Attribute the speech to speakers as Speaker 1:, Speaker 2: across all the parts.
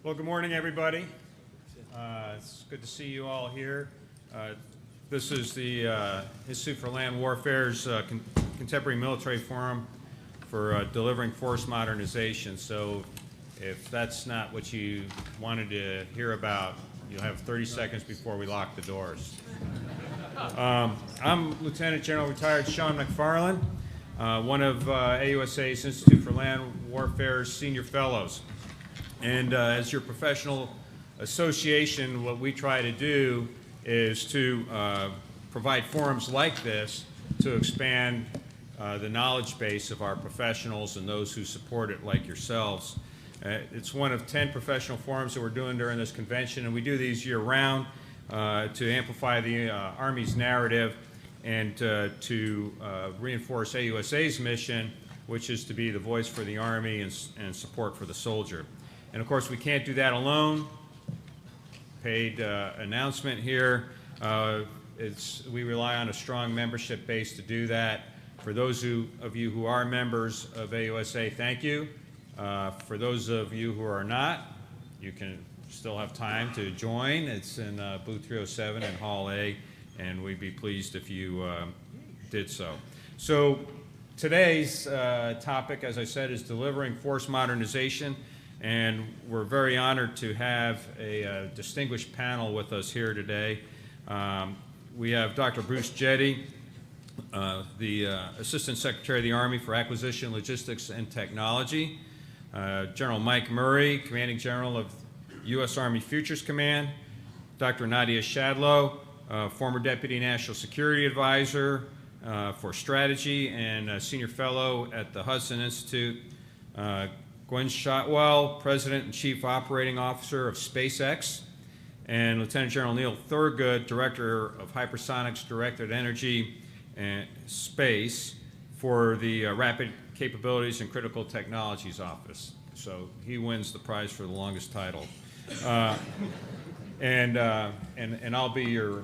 Speaker 1: Well, good morning, everybody. It's good to see you all here. This is the Institute for Land Warfare's Contemporary Military Forum for Delivering Force Modernization. So if that's not what you wanted to hear about, you'll have 30 seconds before we lock the doors. I'm Lieutenant General Retired Sean McFarland, one of AUSA's Institute for Land Warfare's Senior Fellows. And as your professional association, what we try to do is to provide forums like this to expand the knowledge base of our professionals and those who support it, like yourselves. It's one of 10 professional forums that we're doing during this convention, and we do these year-round to amplify the Army's narrative and to reinforce AUSA's mission, which is to be the voice for the Army and support for the soldier. And of course, we can't do that alone. Paid announcement here. We rely on a strong membership base to do that. For those of you who are members of AUSA, thank you. For those of you who are not, you can still have time to join. It's in booth 307 in Hall A, and we'd be pleased if you did so. So today's topic, as I said, is delivering force modernization. And we're very honored to have a distinguished panel with us here today. We have Dr. Bruce Jetty, the Assistant Secretary of the Army for Acquisition, Logistics, and Technology. General Mike Murray, Commanding General of U.S. Army Futures Command. Dr. Nadia Shadlow, former Deputy National Security Advisor for Strategy and Senior Fellow at the Hudson Institute. Gwen Shotwell, President and Chief Operating Officer of SpaceX, and Lieutenant General Neil Thurgood, Director of Hypersonics, Directed Energy and Space for the Rapid Capabilities and Critical Technologies Office. So he wins the prize for the longest title. And I'll be your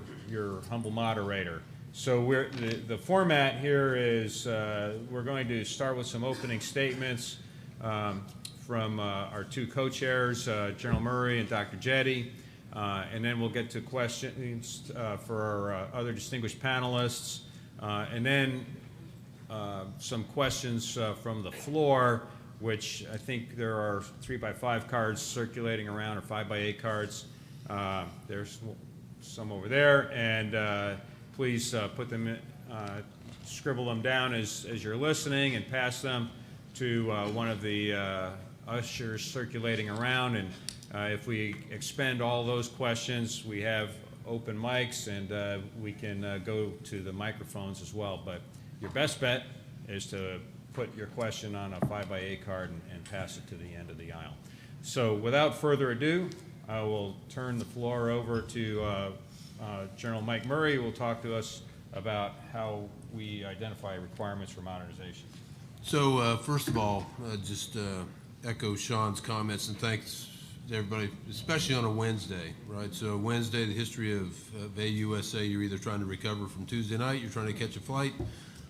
Speaker 1: humble moderator. So the format here is we're going to start with some opening statements from our two co-chairs, General Murray and Dr. Jetty, and then we'll get to questions for our other distinguished panelists, and then some questions from the floor, which I think there are 3x5 cards circulating around, or 5x8 cards. There's some over there, and please put them in, scribble them down as you're listening, and pass them to one of the ushers circulating around. And if we expend all those questions, we have open mics, and we can go to the microphones as well. But your best bet is to put your question on a 5x8 card and pass it to the end of the aisle. So without further ado, I will turn the floor over to General Mike Murray, who will talk to us about how we identify requirements for modernization.
Speaker 2: So first of all, just echo Sean's comments and thanks to everybody, especially on a Wednesday, right? So Wednesday, the history of AUSA, you're either trying to recover from Tuesday night, you're trying to catch a flight,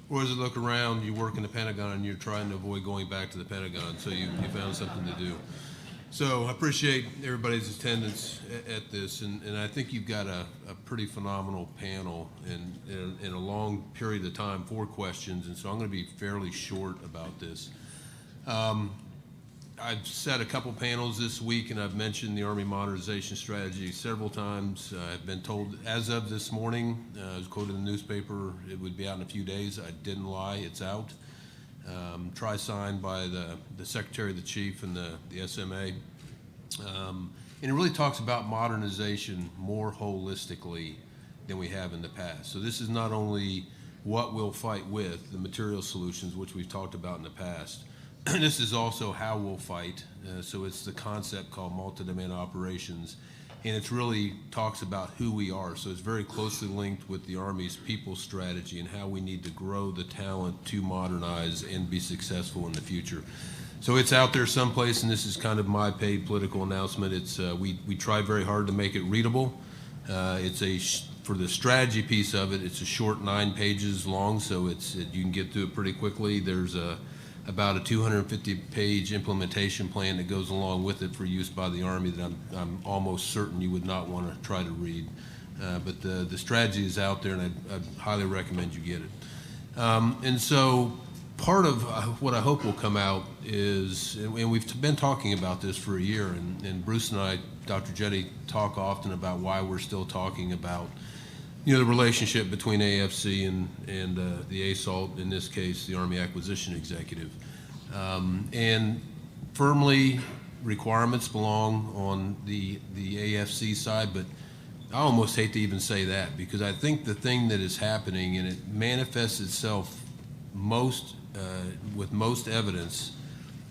Speaker 2: or as you look around, you work in the Pentagon and you're trying to avoid going back to the Pentagon, so you found something to do. So I appreciate everybody's attendance at this, and I think you've got a pretty phenomenal panel in a long period of time for questions, and so I'm going to be fairly short about this. I've set a couple panels this week, and I've mentioned the Army Modernization Strategy several times. I've been told, as of this morning, I was quoted in the newspaper, it would be out in a few days. I didn't lie, it's out. Signed by the Secretary, the Chief, and the SMA. And it really talks about modernization more holistically than we have in the past. So this is not only what we'll fight with, the material solutions, which we've talked about in the past. This is also how we'll fight. So it's the concept called multi-domain operations. And it really talks about who we are. So it's very closely linked with the Army's people strategy and how we need to grow the talent to modernize and be successful in the future. So it's out there someplace, and this is kind of my paid political announcement. It's we try very hard to make it readable. For the strategy piece of it, it's a short 9 pages long, so you can get through it pretty quickly. There's about a 250-page implementation plan that goes along with it for use by the Army that I'm almost certain you would not want to try to read. But the strategy is out there, and I'd highly recommend you get it. And so part of what I hope will come out is, and we've been talking about this for a year, and Bruce and I, Dr. Jetty, talk often about why we're still talking about the relationship between AFC and the ASALT, in this case, the Army Acquisition Executive. And firmly, requirements belong on the AFC side, but I almost hate to even say that, because I think the thing that is happening, and it manifests itself with most evidence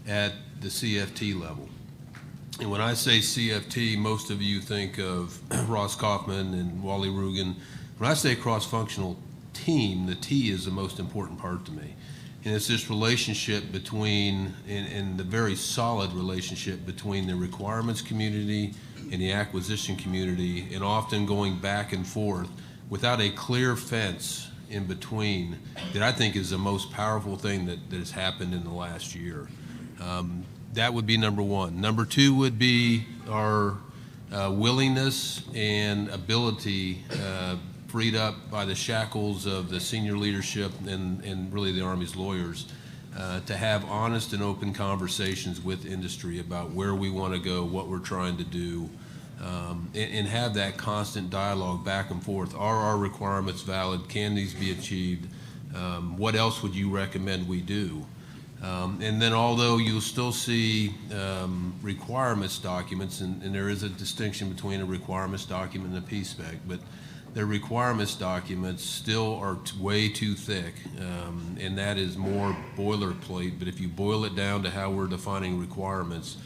Speaker 2: at the CFT level. And when I say CFT, most of you think of Ross Kaufman and Wally Rugen. When I say cross-functional team, the T is the most important part to me. And it's this relationship between, and the very solid relationship between the requirements community and the acquisition community, and often going back and forth without a clear fence in between, that I think is the most powerful thing that has happened in the last year. That would be number one. Number two would be our willingness and ability, freed up by the shackles of the senior leadership and really the Army's lawyers, to have honest and open conversations with industry about where we want to go, what we're trying to do, and have that constant dialogue back and forth. Are our requirements valid? Can these be achieved? What else would you recommend we do? And then, although you'll still see requirements documents, and there is a distinction between a requirements document and a P-spec, but the requirements documents still are way too thick, and that is more boilerplate. But if you boil it down to how we're defining requirements,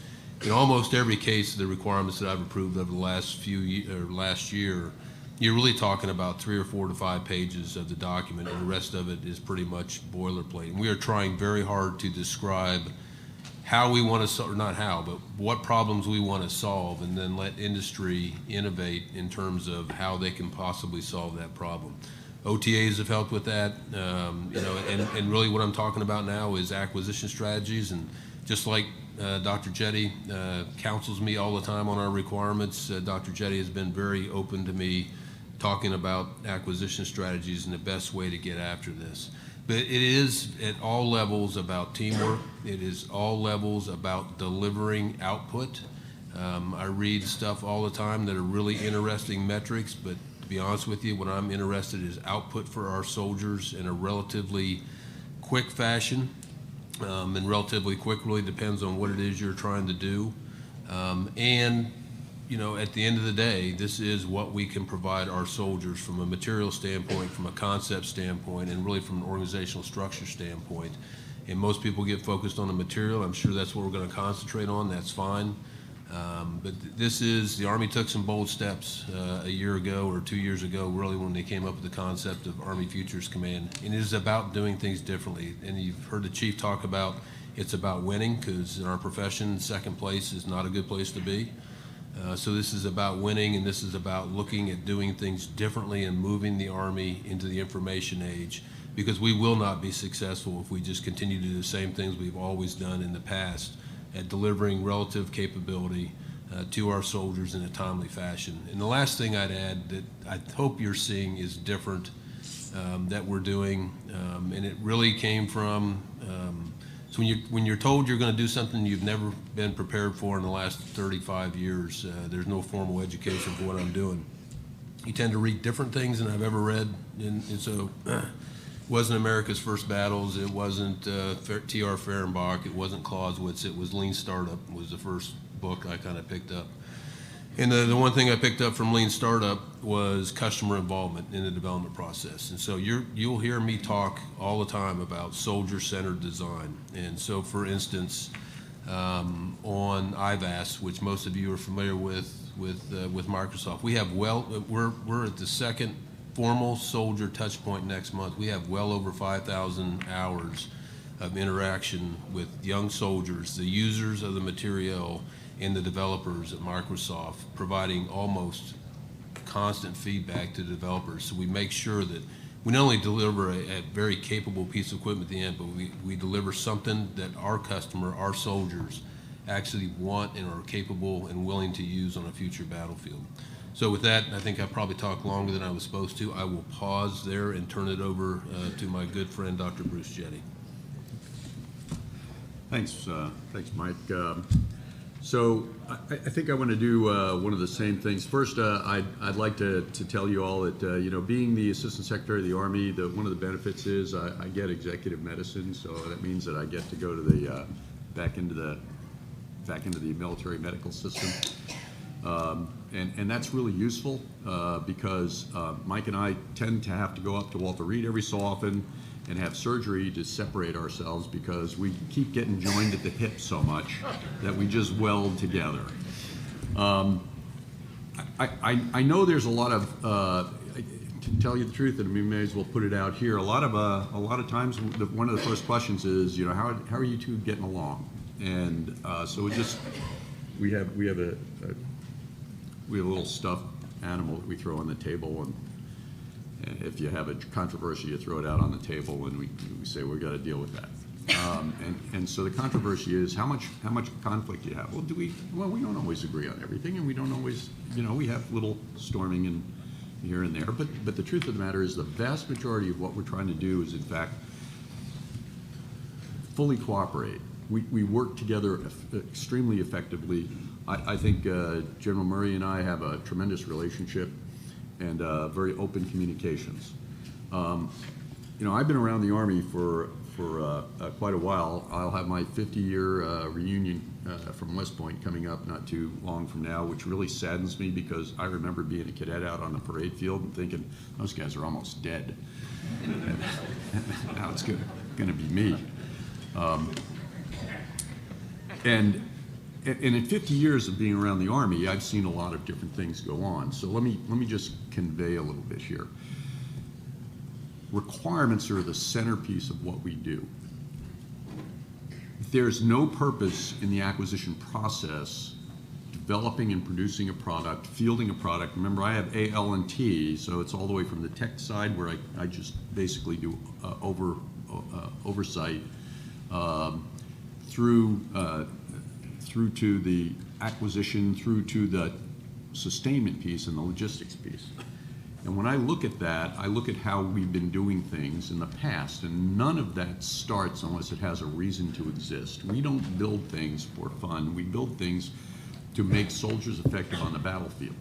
Speaker 2: in almost every case of the requirements that I've approved over the last last year, you're really talking about 3 or 4 to 5 pages of the document, and the rest of it is pretty much boilerplate. And we are trying very hard to describe how we want to, or not how, but what problems we want to solve, and then let industry innovate in terms of how they can possibly solve that problem. OTAs have helped with that, and really what I'm talking about now is acquisition strategies. And just like Dr. Jetty counsels me all the time on our requirements, Dr. Jetty has been very open to me talking about acquisition strategies and the best way to get after this. But it is at all levels about teamwork. It is all levels about delivering output. I read stuff all the time that are really interesting metrics, but to be honest with you, what I'm interested in is output for our soldiers in a relatively quick fashion. And relatively quick really depends on what it is you're trying to do. And at the end of the day, this is what we can provide our soldiers from a material standpoint, from a concept standpoint, and really from an organizational structure standpoint. And most people get focused on the material. I'm sure that's what we're going to concentrate on. That's fine. But the Army took some bold steps a year ago or 2 years ago, really, when they came up with the concept of Army Futures Command. And it is about doing things differently. And you've heard the Chief talk about it's about winning, because in our profession, second place is not a good place to be. So this is about winning, and this is about looking at doing things differently and moving the Army into the information age, because we will not be successful if we just continue to do the same things we've always done in the past at delivering relative capability to our soldiers in a timely fashion. And the last thing I'd add that I hope you're seeing is different that we're doing, and it really came from so when you're told you're going to do something you've never been prepared for in the last 35 years, there's no formal education for what I'm doing. You tend to read different things than I've ever read, and so it wasn't America's First Battles, it wasn't T.R. Fehrenbach, it wasn't Clausewitz, it was Lean Startup was the first book I kind of picked up. And the one thing I picked up from Lean Startup was customer involvement in the development process. And so you'll hear me talk all the time about soldier-centered design. And so, for instance, on IVAS, which most of you are familiar with Microsoft, we're at the second formal soldier touch point next month. We have well over 5,000 hours of interaction with young soldiers, the users of the material, and the developers at Microsoft, providing almost constant feedback to developers. So we make sure that we not only deliver a very capable piece of equipment at the end, but we deliver something that our customer, our soldiers, actually want and are capable and willing to use on a future battlefield. So with that, I think I probably talked longer than I was supposed to. I will pause there and turn it over to my good friend, Dr. Bruce Jetty.
Speaker 3: Thanks, Mike. So I think I want to do one of the same things. First, I'd like to tell you all that being the Assistant Secretary of the Army, one of the benefits is I get executive medicine, so that means that I get to go to the back into the military medical system, and that's really useful because Mike and I tend to have to go up to Walter Reed every so often and have surgery to separate ourselves because we keep getting joined at the hip so much that we just weld together. I know there's a lot of, to tell you the truth, and we may as well put it out here, a lot of times one of the first questions is, how are you two getting along? And so we have a little stuffed animal that we throw on the table, and if you have a controversy, you throw it out on the table, and we say we've got to deal with that. And so the controversy is how much conflict do you have? Well, we don't always agree on everything, and we don't always, we have little storming and here and there. But the truth of the matter is, the vast majority of what we're trying to do is, in fact, fully cooperate. We work together extremely effectively. I think General Murray and I have a tremendous relationship and very open communications. I've been around the Army for quite a while. I'll have my 50-year reunion from West Point coming up not too long from now, which really saddens me because I remember being a cadet out on the parade field and thinking, those guys are almost dead. And now it's going to be me. And in 50 years of being around the Army, I've seen a lot of different things go on. So let me just convey a little bit here. Requirements are the centerpiece of what we do. There's no purpose in the acquisition process, developing and producing a product, fielding a product. Remember, I have AL&T, so it's all the way from the tech side where I just basically do oversight through to the acquisition, through to the sustainment piece and the logistics piece. And when I look at that, I look at how we've been doing things in the past, and none of that starts unless it has a reason to exist. We don't build things for fun. We build things to make soldiers effective on the battlefield.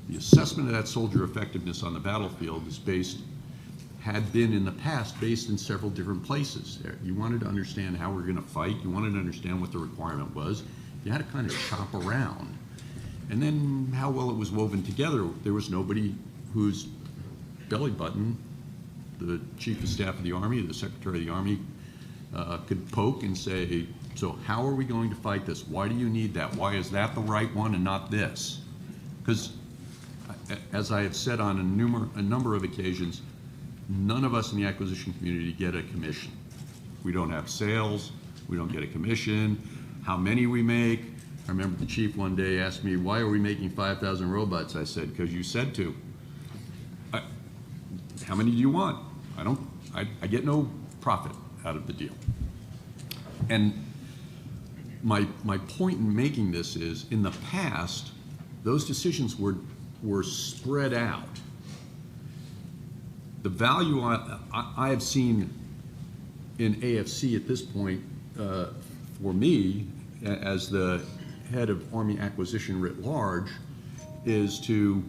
Speaker 3: The assessment of that soldier effectiveness on the battlefield had been in the past based in several different places. You wanted to understand how we're going to fight. You wanted to understand what the requirement was. You had to kind of shop around. And then how well it was woven together. There was nobody whose belly button the Chief of Staff of the Army, the Secretary of the Army, could poke and say, so how are we going to fight this? Why do you need that? Why is that the right one and not this? Because as I have said on a number of occasions, none of us in the acquisition community get a commission. We don't have sales, we don't get a commission. How many we make? I remember the chief one day asked me, why are we making 5,000 robots? I said, because you said to. How many do you want? I get no profit out of the deal. And my point in making this is, in the past, those decisions were spread out. The value I have seen in AFC at this point, for me, as the head of Army acquisition writ large, is to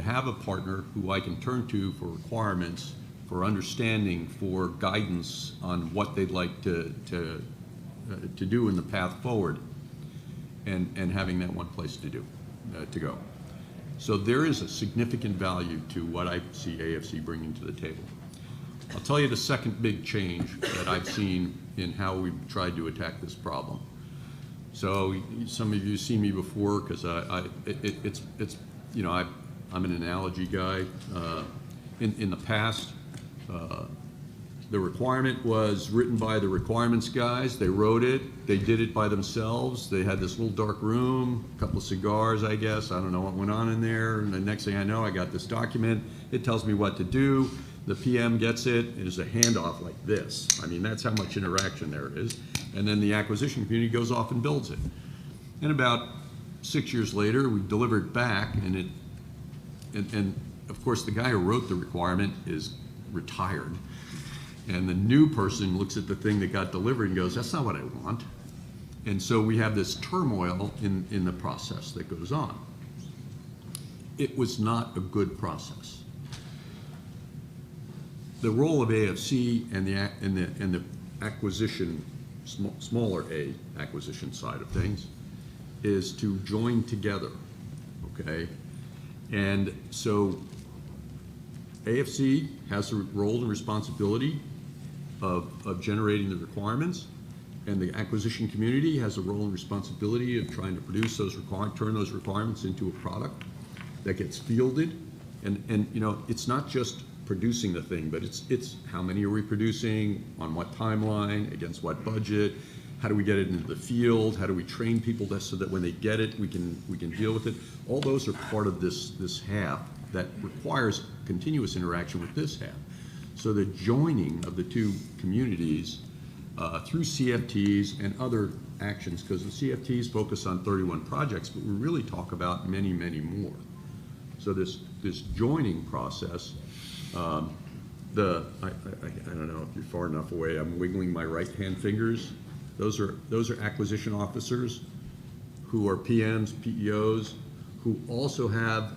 Speaker 3: have a partner who I can turn to for requirements, for understanding, for guidance on what they'd like to do in the path forward, and having that one place to go. So there is a significant value to what I see AFC bringing to the table. I'll tell you the second big change that I've seen in how we've tried to attack this problem. So some of you see me before because I'm an analogy guy. In the past, the requirement was written by the requirements guys. They wrote it. They did it by themselves. They had this little dark room, a couple of cigars, I guess. I don't know what went on in there. And the next thing I know, I got this document. It tells me what to do. The PM gets it, it is a handoff like this. I mean, that's how much interaction there is. And then the acquisition community goes off and builds it. And about 6 years later, we deliver it back, and of course, the guy who wrote the requirement is retired. And the new person looks at the thing that got delivered and goes, that's not what I want. And so we have this turmoil in the process that goes on. It was not a good process. The role of AFC and the acquisition, smaller A acquisition side of things, is to join together, okay? And so AFC has a role and responsibility of generating the requirements, and the acquisition community has a role and responsibility of trying to produce those turn those requirements into a product that gets fielded. And you know, it's not just producing the thing, but it's how many are we producing, on what timeline, against what budget, how do we get it into the field, how do we train people so that when they get it, we can deal with it. All those are part of this half that requires continuous interaction with this half. So the joining of the two communities through CFTs and other actions, because the CFTs focus on 31 projects, but we really talk about many, many more. So this joining process, I don't know if you're far enough away, I'm wiggling my right-hand fingers. Those are acquisition officers who are PMs, PEOs, who also have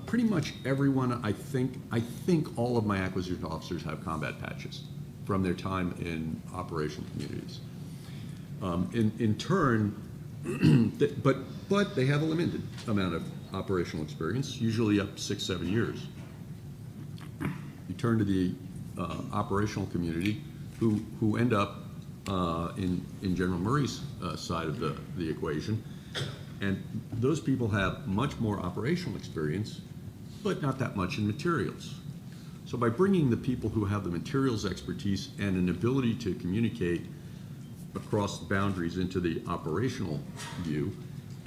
Speaker 3: pretty much everyone, I think all of my acquisition officers have combat patches from their time in operational communities. In turn, but they have a limited amount of operational experience, usually up to 6-7 years. You turn to the operational community, who end up in General Murray's side of the equation, and those people have much more operational experience, but not that much in materials. So by bringing the people who have the materials expertise and an ability to communicate across the boundaries into the operational view,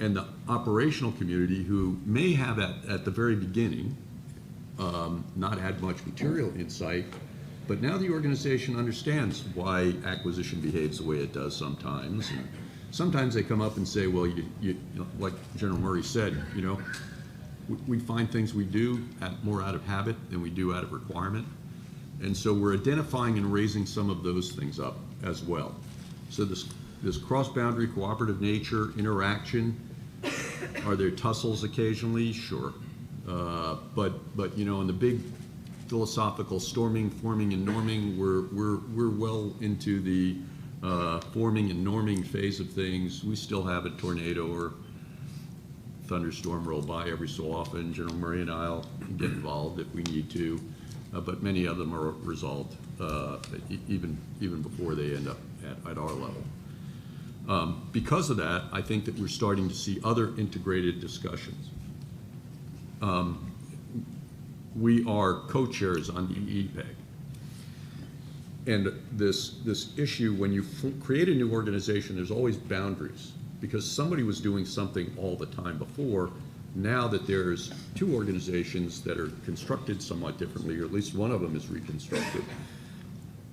Speaker 3: and the operational community who may have at the very beginning not had much material insight, but now the organization understands why acquisition behaves the way it does sometimes. And sometimes they come up and say, well, you know, like General Murray said, you know, we find things we do more out of habit than we do out of requirement. And so we're identifying and raising some of those things up as well. So this cross-boundary cooperative nature, interaction, are there tussles occasionally? Sure. But you know, in the big philosophical storming, forming, and norming, we're well into the forming and norming phase of things. We still have a tornado or thunderstorm roll by every so often. General Murray and I'll get involved if we need to, but many of them are resolved even before they end up at our level. Because of that, I think that we're starting to see other integrated discussions. We are co-chairs on the EEPEG. And this issue, when you create a new organization, there's always boundaries, because somebody was doing something all the time before. Now that there's two organizations that are constructed somewhat differently, or at least one of them is reconstructed,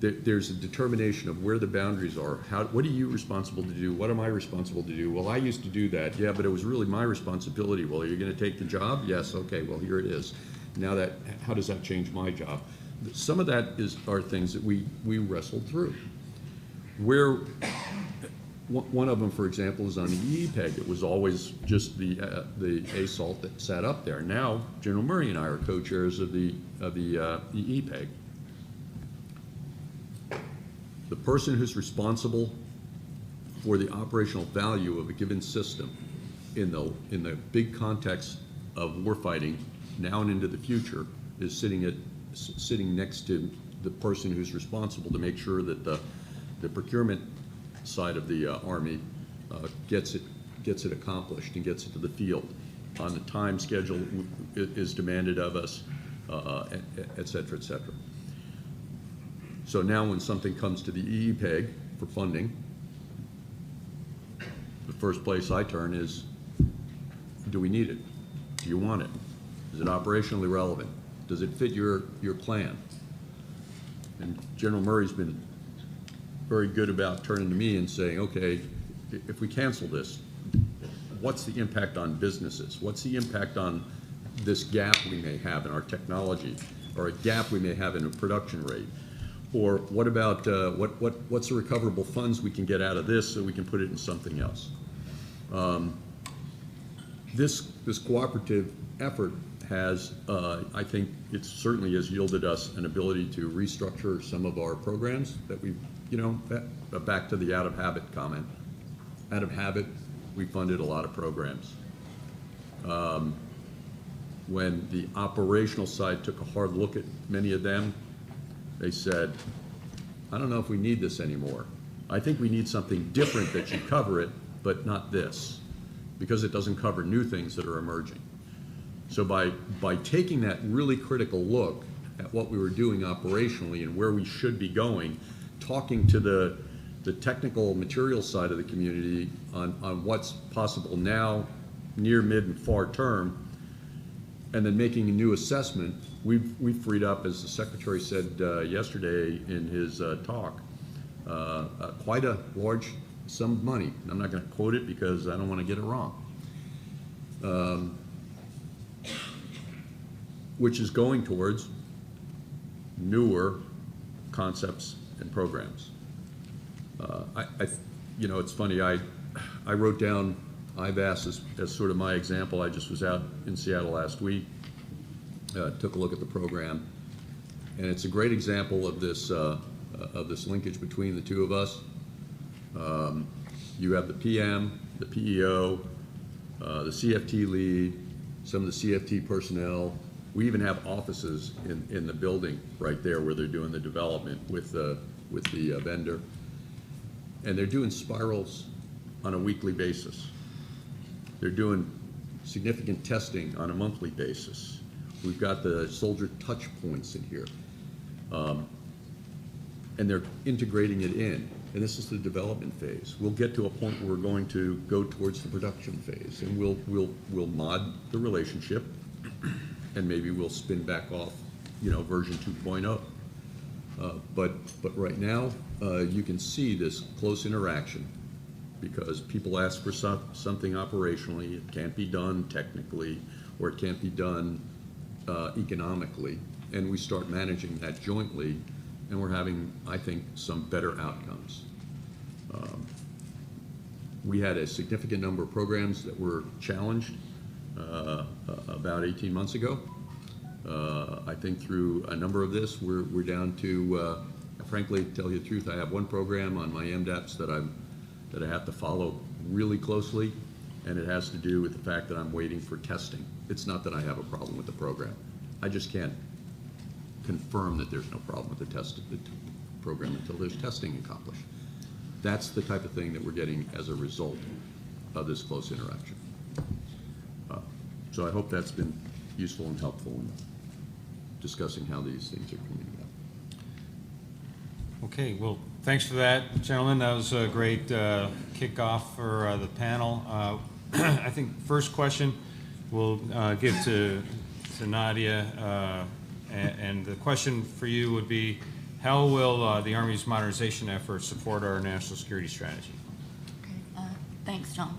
Speaker 3: there's a determination of where the boundaries are. What are you responsible to do? What am I responsible to do? Well, I used to do that. Yeah, but it was really my responsibility. Well, are you going to take the job? Yes. Okay. Well, here it is. Now how does that change my job? Some of that are things that we wrestled through. Where one of them, for example, is on the EEPEG. It was always just the ASALT that sat up there. Now, General Murray and I are co-chairs of the EEPEG. The person who's responsible for the operational value of a given system in the big context of warfighting now and into the future is sitting next to the person who's responsible to make sure that the procurement side of the Army gets it accomplished and gets it to the field on the time schedule is demanded of us, et cetera, et cetera. So now when something comes to the EEPEG for funding, the first place I turn is, do we need it? Do you want it? Is it operationally relevant? Does it fit your plan? And General Murray's been very good about turning to me and saying, okay, if we cancel this, what's the impact on businesses? What's the impact on this gap we may have in our technology, or a gap we may have in a production rate? Or what about what's the recoverable funds we can get out of this so we can put it in something else? This cooperative effort has, I think it certainly has yielded us an ability to restructure some of our programs that we've, back to the out of habit comment. Out of habit, we funded a lot of programs. When the operational side took a hard look at many of them, they said, I don't know if we need this anymore. I think we need something different that should cover it, but not this, because it doesn't cover new things that are emerging. So by taking that really critical look at what we were doing operationally and where we should be going, talking to the technical material side of the community on what's possible now, near, mid, and far term, and then making a new assessment, we've freed up, as the Secretary said yesterday in his talk, quite a large sum of money. I'm not going to quote it because I don't want to get it wrong. Which is going towards newer concepts and programs. It's funny, I wrote down IVAS as sort of my example. I just was out in Seattle last week, took a look at the program, and it's a great example of this linkage between the two of us. You have the PM, the PEO, the CFT lead, some of the CFT personnel. We even have offices in the building right there where they're doing the development with the vendor. And they're doing spirals on a weekly basis. They're doing significant testing on a monthly basis. We've got the soldier touch points in here. And they're integrating it in. And this is the development phase. We'll get to a point where we're going to go towards the production phase, and we'll mod the relationship, and maybe we'll spin back off, version 2.0. But right now, you can see this close interaction, because people ask for something operationally. It can't be done technically, or it can't be done economically, and we start managing that jointly, and we're having, I think, some better outcomes. We had a significant number of programs that were challenged about 18 months ago. I think through a number of this, we're down to, frankly, to tell you the truth, I have one program on my MDAPs that I have to follow really closely, and it has to do with the fact that I'm waiting for testing. It's not that I have a problem with the program. I just can't confirm that there's no problem with the program until there's testing accomplished. That's the type of thing that we're getting as a result of this close interaction. So I hope that's been useful and helpful in discussing how these things are coming about.
Speaker 1: Okay, well, thanks for that, gentlemen. That was a great kickoff for the panel. I think first question we'll give to Nadia, and the question for you would be, how will the Army's modernization efforts support our national security strategy?
Speaker 4: Okay, thanks, John.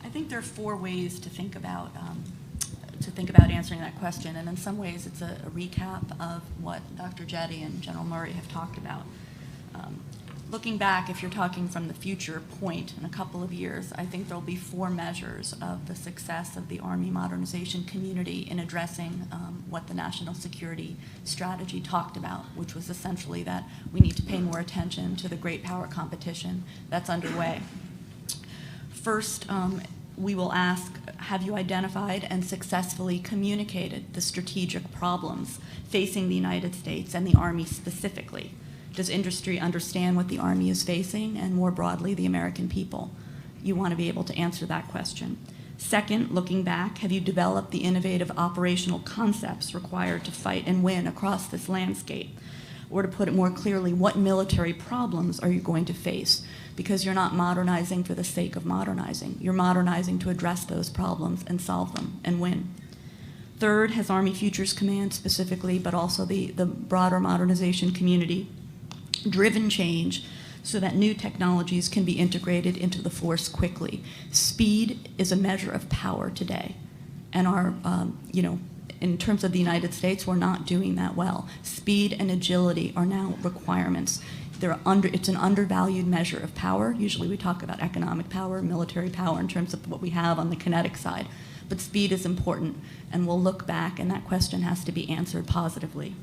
Speaker 4: I think there are four ways to think about answering that question, and in some ways it's a recap of what Dr. Jetty and General Murray have talked about. Looking back, if you're talking from the future point in a couple of years, I think there'll be four measures of the success of the Army modernization community in addressing what the national security strategy talked about, which was essentially that we need to pay more attention to the great power competition that's underway. First, we will ask, have you identified and successfully communicated the strategic problems facing the United States and the Army specifically? Does industry understand what the Army is facing, and more broadly, the American people? You want to be able to answer that question. Second, looking back, have you developed the innovative operational concepts required to fight and win across this landscape? Or to put it more clearly, what military problems are you going to face? Because you're not modernizing for the sake of modernizing. You're modernizing to address those problems and solve them and win. Third has Army Futures Command specifically, but also the broader modernization community, driven change so that new technologies can be integrated into the force quickly. Speed is a measure of power today. And our, in terms of the United States, we're not doing that well. Speed and agility are now requirements. It's an undervalued measure of power. Usually we talk about economic power, military power in terms of what we have on the kinetic side. But speed is important, and we'll look back, and that question has to be answered positively.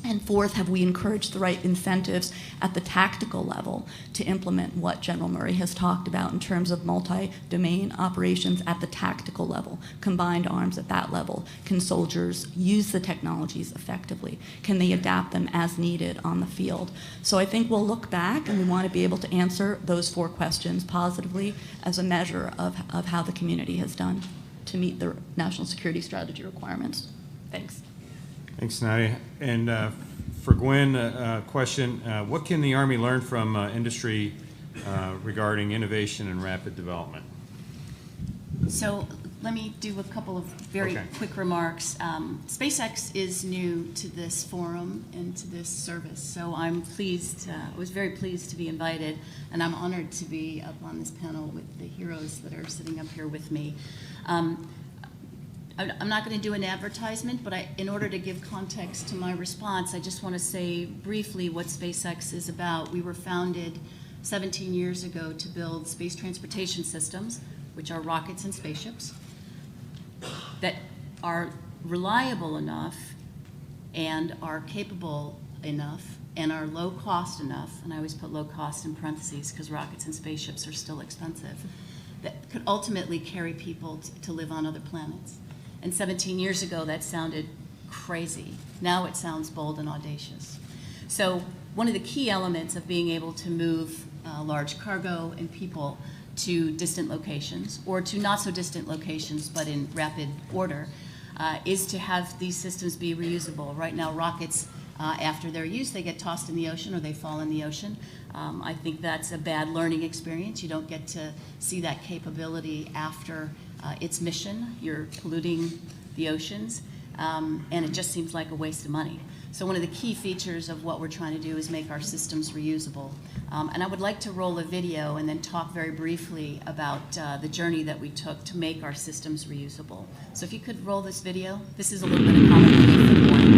Speaker 4: And fourth, have we encouraged the right incentives at the tactical level to implement what General Murray has talked about in terms of multi-domain operations at the tactical level, combined arms at that level? Can soldiers use the technologies effectively? Can they adapt them as needed on the field? So I think we'll look back, and we want to be able to answer those 4 questions positively as a measure of how the community has done to meet the national security strategy requirements. Thanks.
Speaker 1: Thanks, Nadia. And for Gwen, a question. What can the Army learn from industry regarding innovation and rapid development?
Speaker 5: So let me do a couple of very quick remarks. SpaceX is new to this forum and to this service, so I'm pleased, I was very pleased to be invited, and I'm honored to be up on this panel with the heroes that are sitting up here with me. I'm not going to do an advertisement, but in order to give context to my response, I just want to say briefly what SpaceX is about. We were founded 17 years ago to build space transportation systems, which are rockets and spaceships, that are reliable enough and are capable enough and are low cost enough, and I always put low cost in parentheses because rockets and spaceships are still expensive, that could ultimately carry people to live on other planets. And 17 years ago, that sounded crazy. Now it sounds bold and audacious. So one of the key elements of being able to move large cargo and people to distant locations, or to not so distant locations, but in rapid order, is to have these systems be reusable. Right now, rockets, after their use, they get tossed in the ocean or they fall in the ocean. I think that's a bad learning experience. You don't get to see that capability after its mission. You're polluting the oceans, and it just seems like a waste of money. So one of the key features of what we're trying to do is make our systems reusable. And I would like to roll a video and then talk very briefly about the journey that we took to make our systems reusable. So if you could roll this video. This is a little bit of comic relief for the morning.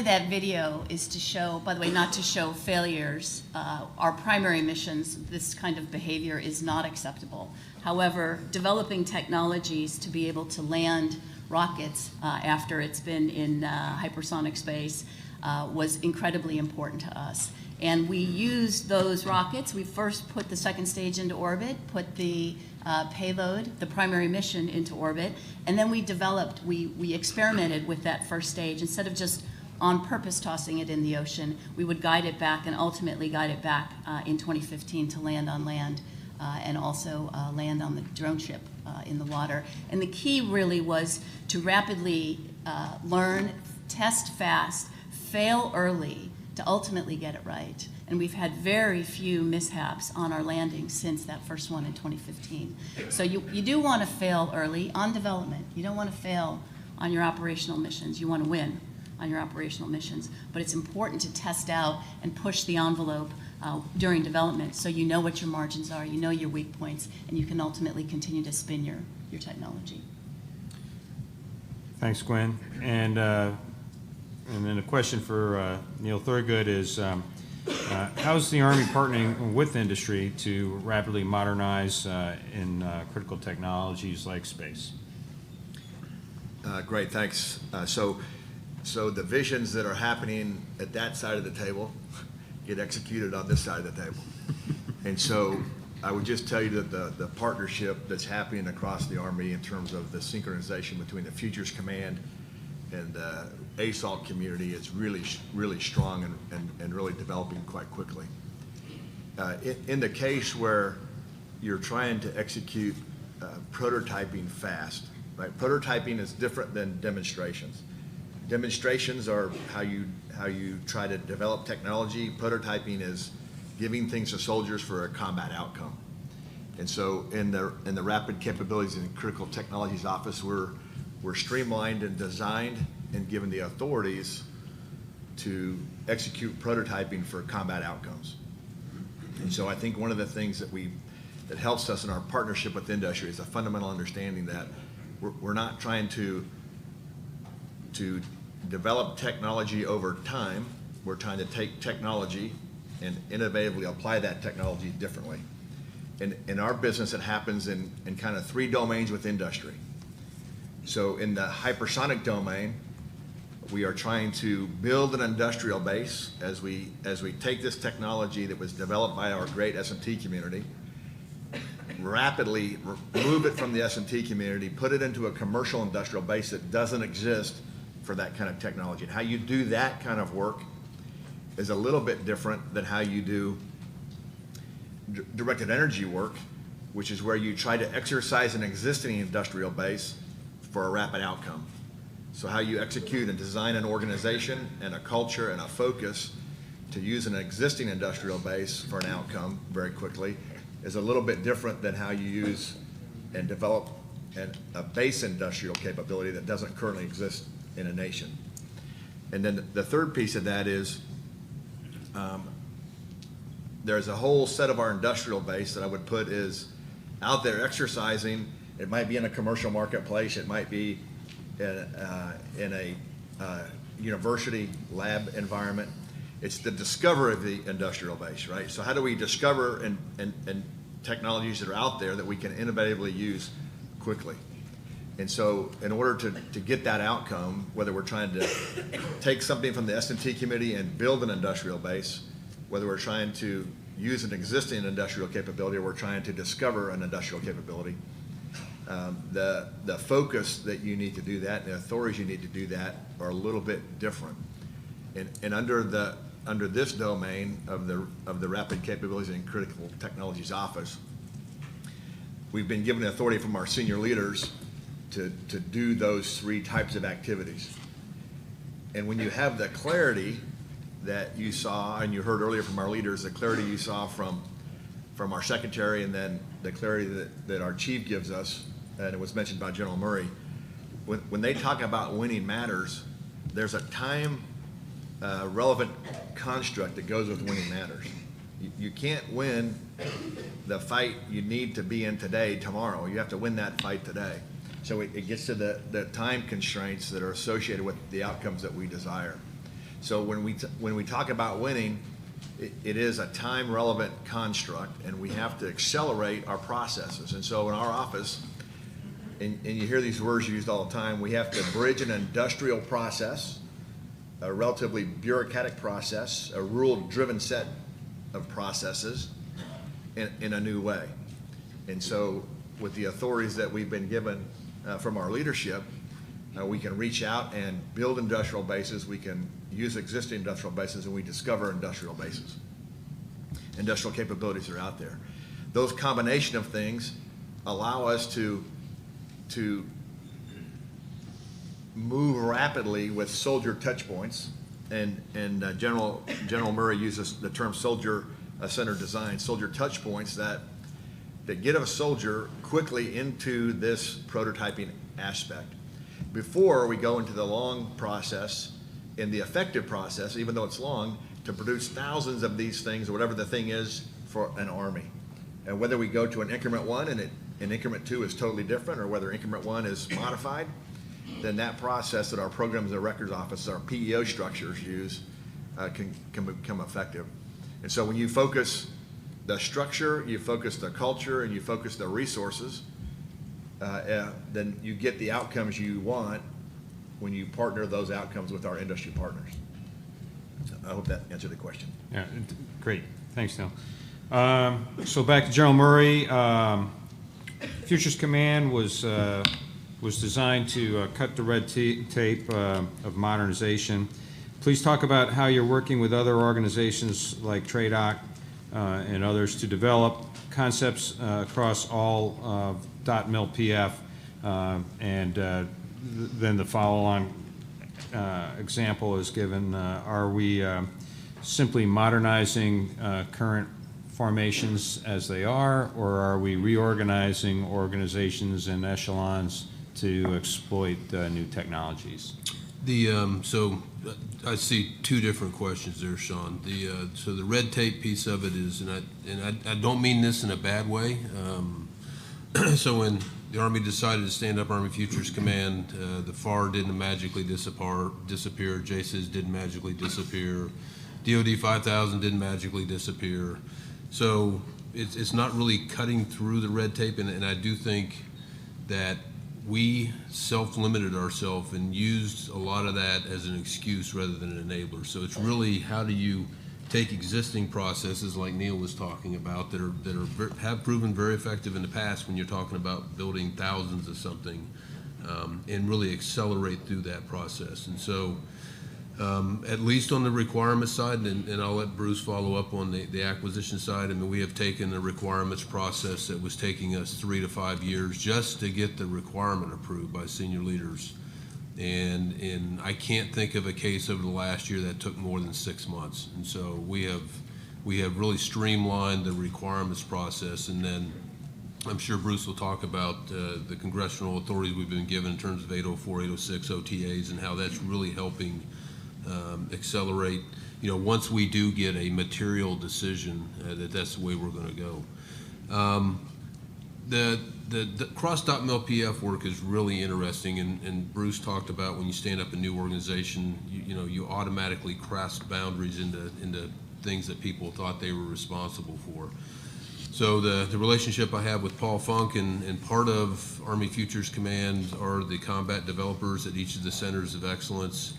Speaker 5: of that video is to show, by the way, not to show failures. Our primary missions, this kind of behavior is not acceptable. However, developing technologies to be able to land rockets after it's been in hypersonic space was incredibly important to us. And we used those rockets. We first put the second stage into orbit, put the payload, the primary mission, into orbit, and then we experimented with that first stage. Instead of just on purpose tossing it in the ocean, we would guide it back and ultimately guide it back in 2015 to land on land and also land on the drone ship in the water. And the key really was to rapidly learn, test fast, fail early, to ultimately get it right. And we've had very few mishaps on our landings since that first one in 2015. So you do want to fail early on development. You don't want to fail on your operational missions. You want to win on your operational missions. But it's important to test out and push the envelope during development so you know what your margins are, you know your weak points, and you can ultimately continue to spin your technology.
Speaker 1: Thanks, Gwen. And then a question for Neil Thurgood is, how's the Army partnering with industry to rapidly modernize in critical technologies like space?
Speaker 6: Great, thanks. So the visions that are happening at that side of the table get executed on this side of the table. And so I would just tell you that the partnership that's happening across the Army in terms of the synchronization between the Futures Command and the ASALT community is really strong and really developing quite quickly. In the case where you're trying to execute prototyping fast, right? Prototyping is different than demonstrations. Demonstrations are how you try to develop technology. Prototyping is giving things to soldiers for a combat outcome. And so in the Rapid Capabilities and Critical Technologies Office, we're streamlined and designed and given the authorities to execute prototyping for combat outcomes. And so I think one of the things that helps us in our partnership with industry is a fundamental understanding that we're not trying to develop technology over time. We're trying to take technology and innovatively apply that technology differently. In our business, it happens in kind of three domains with industry. So in the hypersonic domain, we are trying to build an industrial base as we take this technology that was developed by our great S&T community, rapidly remove it from the S&T community, put it into a commercial industrial base that doesn't exist for that kind of technology. And how you do that kind of work is a little bit different than how you do directed energy work, which is where you try to exercise an existing industrial base for a rapid outcome. So how you execute and design an organization and a culture and a focus to use an existing industrial base for an outcome very quickly is a little bit different than how you use and develop a base industrial capability that doesn't currently exist in a nation. And then the third piece of that is there's a whole set of our industrial base that I would put is out there exercising. It might be in a commercial marketplace. It might be in a university lab environment. It's the discovery of the industrial base, right? So how do we discover and technologies that are out there that we can innovatively use quickly? And so in order to get that outcome, whether we're trying to take something from the S&T committee and build an industrial base, whether we're trying to use an existing industrial capability or we're trying to discover an industrial capability, the focus that you need to do that and the authorities you need to do that are a little bit different. And under this domain of the Rapid Capabilities and Critical Technologies Office, we've been given the authority from our senior leaders to do those three types of activities. And when you have the clarity that you saw, and you heard earlier from our leaders, the clarity you saw from our secretary, and then the clarity that our chief gives us, and it was mentioned by General Murray, when they talk about winning matters, there's a time relevant construct that goes with winning matters. You can't win the fight you need to be in today, tomorrow. You have to win that fight today. So it gets to the time constraints that are associated with the outcomes that we desire. So when we talk about winning, it is a time-relevant construct, and we have to accelerate our processes. And so in our office, and you hear these words used all the time, we have to bridge an industrial process, a relatively bureaucratic process, a rule-driven set of processes in a new way. And so with the authorities that we've been given from our leadership, we can reach out and build industrial bases, we can use existing industrial bases, and we discover industrial bases. Industrial capabilities are out there. Those combination of things allow us to move rapidly with soldier touch points, and General Murray uses the term soldier-centered design, soldier touch points that get a soldier quickly into this prototyping aspect. Before we go into the long process, in the effective process, even though it's long, to produce thousands of these things, or whatever the thing is for an Army. And whether we go to an increment 1 and an increment 2 is totally different, or whether increment 1 is modified, then that process that our programs and records office, our PEO structures use, can become effective. And so when you focus the structure, you focus the culture, and you focus the resources, then you get the outcomes you want when you partner those outcomes with our industry partners. So I hope that answered the question.
Speaker 1: Yeah, great. Thanks, Neil. So back to General Murray. Futures Command was designed to cut the red tape of modernization. Please talk about how you're working with other organizations like TRADOC and others to develop concepts across all .mil PF, and then the follow-on example is given. Are we simply modernizing current formations as they are, or are we reorganizing organizations and echelons to exploit new technologies?
Speaker 2: So I see two different questions there, Sean. So the red tape piece of it is, and I don't mean this in a bad way. So when the Army decided to stand up Army Futures Command, the FAR didn't magically disappear, JSIS didn't magically disappear, DoD 5000 didn't magically disappear. So it's not really cutting through the red tape, and I do think that we self-limited ourselves and used a lot of that as an excuse rather than an enabler. So it's really, how do you take existing processes like Neil was talking about that have proven very effective in the past when you're talking about building thousands of something, and really accelerate through that process. And so at least on the requirement side, and I'll let Bruce follow up on the acquisition side, I mean, we have taken the requirements process that was taking us 3 to 5 years just to get the requirement approved by senior leaders. And I can't think of a case over the last year that took more than 6 months. And so we have really streamlined the requirements process. And then I'm sure Bruce will talk about the congressional authorities we've been given in terms of 804, 806 OTAs, and how that's really helping accelerate, once we do get a material decision, that's the way we're going to go. The cross.mil PF work is really interesting, and Bruce talked about when you stand up a new organization, you automatically cross boundaries into things that people thought they were responsible for. So the relationship I have with Paul Funk and part of Army Futures Command are the combat developers at each of the centers of excellence,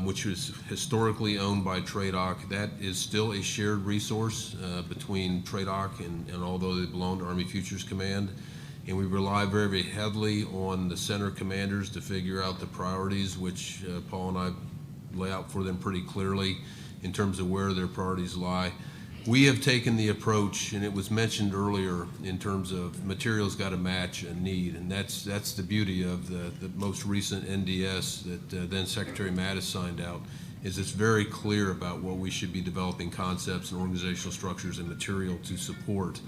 Speaker 2: which was historically owned by TRADOC. That is still a shared resource between TRADOC and although they belong to Army Futures Command. And we rely very, very heavily on the center commanders to figure out the priorities, which Paul and I lay out for them pretty clearly in terms of where their priorities lie. We have taken the approach, and it was mentioned earlier, in terms of materials got to match a need, and that's the beauty of the most recent NDS that then Secretary Mattis signed out, is it's very clear about what we should be developing concepts and organizational structures and material to support.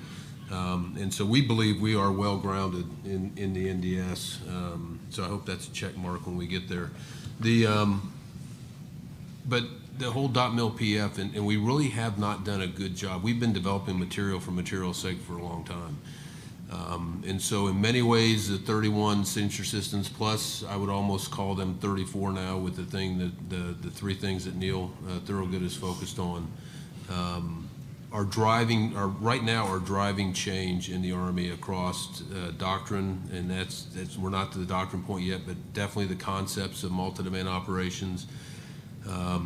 Speaker 2: And so we believe we are well grounded in the NDS. So I hope that's a check mark when we get there. But the whole .mil PF, and we really have not done a good job. We've been developing material for material's sake for a long time. And so in many ways, the 31 signature systems plus, I would almost call them 34 now with the thing that the three things that Neil Thorogood is focused on, are driving change in the Army across doctrine, and that's we're not to the doctrine point yet, but definitely the concepts of multi-domain operations.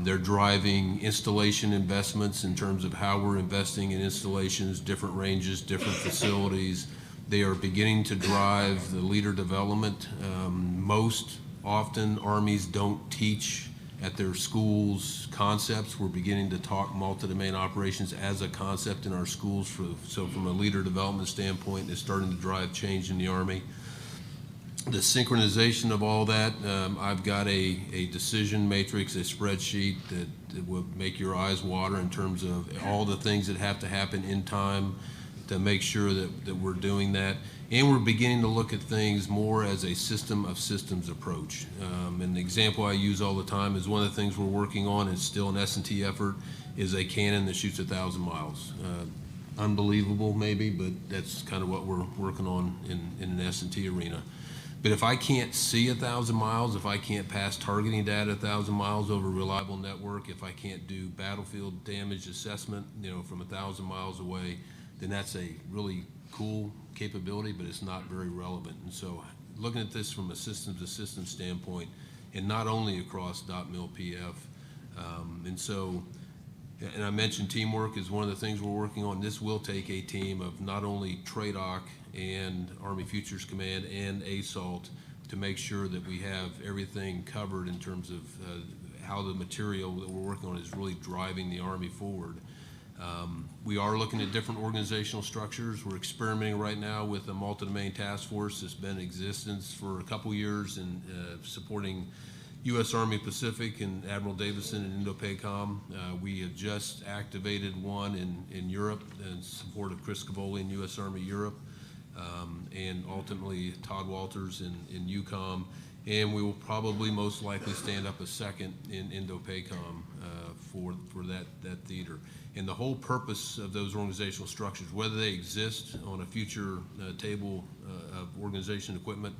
Speaker 2: They're driving installation investments in terms of how we're investing in installations, different ranges, different facilities. They are beginning to drive the leader development. Most often, armies don't teach at their schools concepts. We're beginning to talk multi-domain operations as a concept in our schools. So from a leader development standpoint, it's starting to drive change in the Army. The synchronization of all that, I've got a decision matrix, a spreadsheet that will make your eyes water in terms of all the things that have to happen in time to make sure that we're doing that. And we're beginning to look at things more as a system of systems approach. And the example I use all the time is one of the things we're working on, it's still an S&T effort, is a cannon that shoots 1,000 miles. Unbelievable maybe, but that's kind of what we're working on in an S&T arena. But if I can't see 1,000 miles, if I can't pass targeting data 1,000 miles over a reliable network, if I can't do battlefield damage assessment, from 1,000 miles away, then that's a really cool capability, but it's not very relevant. And so looking at this from a systems to systems standpoint, and not only across .mil PF, and I mentioned teamwork is one of the things we're working on. This will take a team of not only TRADOC and Army Futures Command and ASALT to make sure that we have everything covered in terms of how the material that we're working on is really driving the Army forward. We are looking at different organizational structures. We're experimenting right now with a multi-domain task force that's been in existence for a couple years and supporting U.S. Army Pacific and Admiral Davison and Indo-PACOM. We have just activated one in Europe in support of Chris Cavoli in U.S. Army Europe, and ultimately Todd Walters in EUCOM. And we will probably most likely stand up a second in Indo-PACOM for that theater. And the whole purpose of those organizational structures, whether they exist on a future table of organization equipment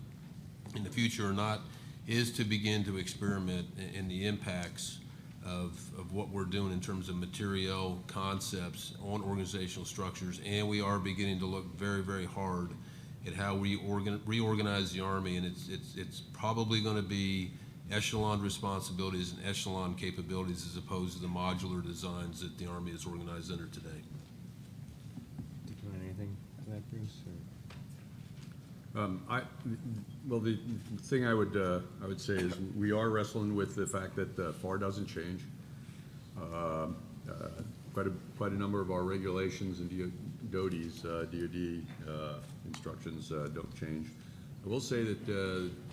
Speaker 2: in the future or not, is to begin to experiment in the impacts of what we're doing in terms of material concepts on organizational structures. And we are beginning to look very, very hard at how we reorganize the Army, and it's probably going to be echelon responsibilities and echelon capabilities as opposed to the modular designs that the Army is organized under today.
Speaker 1: Did you want anything to that, Bruce?
Speaker 3: Well, the thing I would say is we are wrestling with the fact that FAR doesn't change. Quite a number of our regulations and DOD's DoD instructions don't change. I will say that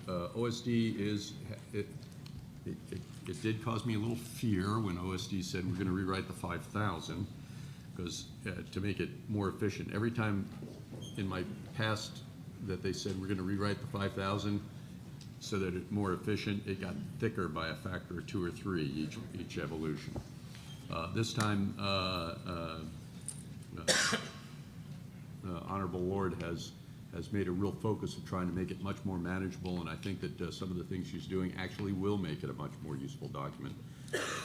Speaker 3: OSD it did cause me a little fear when OSD said we're going to rewrite the 5,000 because to make it more efficient. Every time in my past that they said we're going to rewrite the 5,000 so that it's more efficient, it got thicker by a factor of 2 or 3 each evolution. This time, Honorable Lord has made a real focus of trying to make it much more manageable, and I think that some of the things she's doing actually will make it a much more useful document.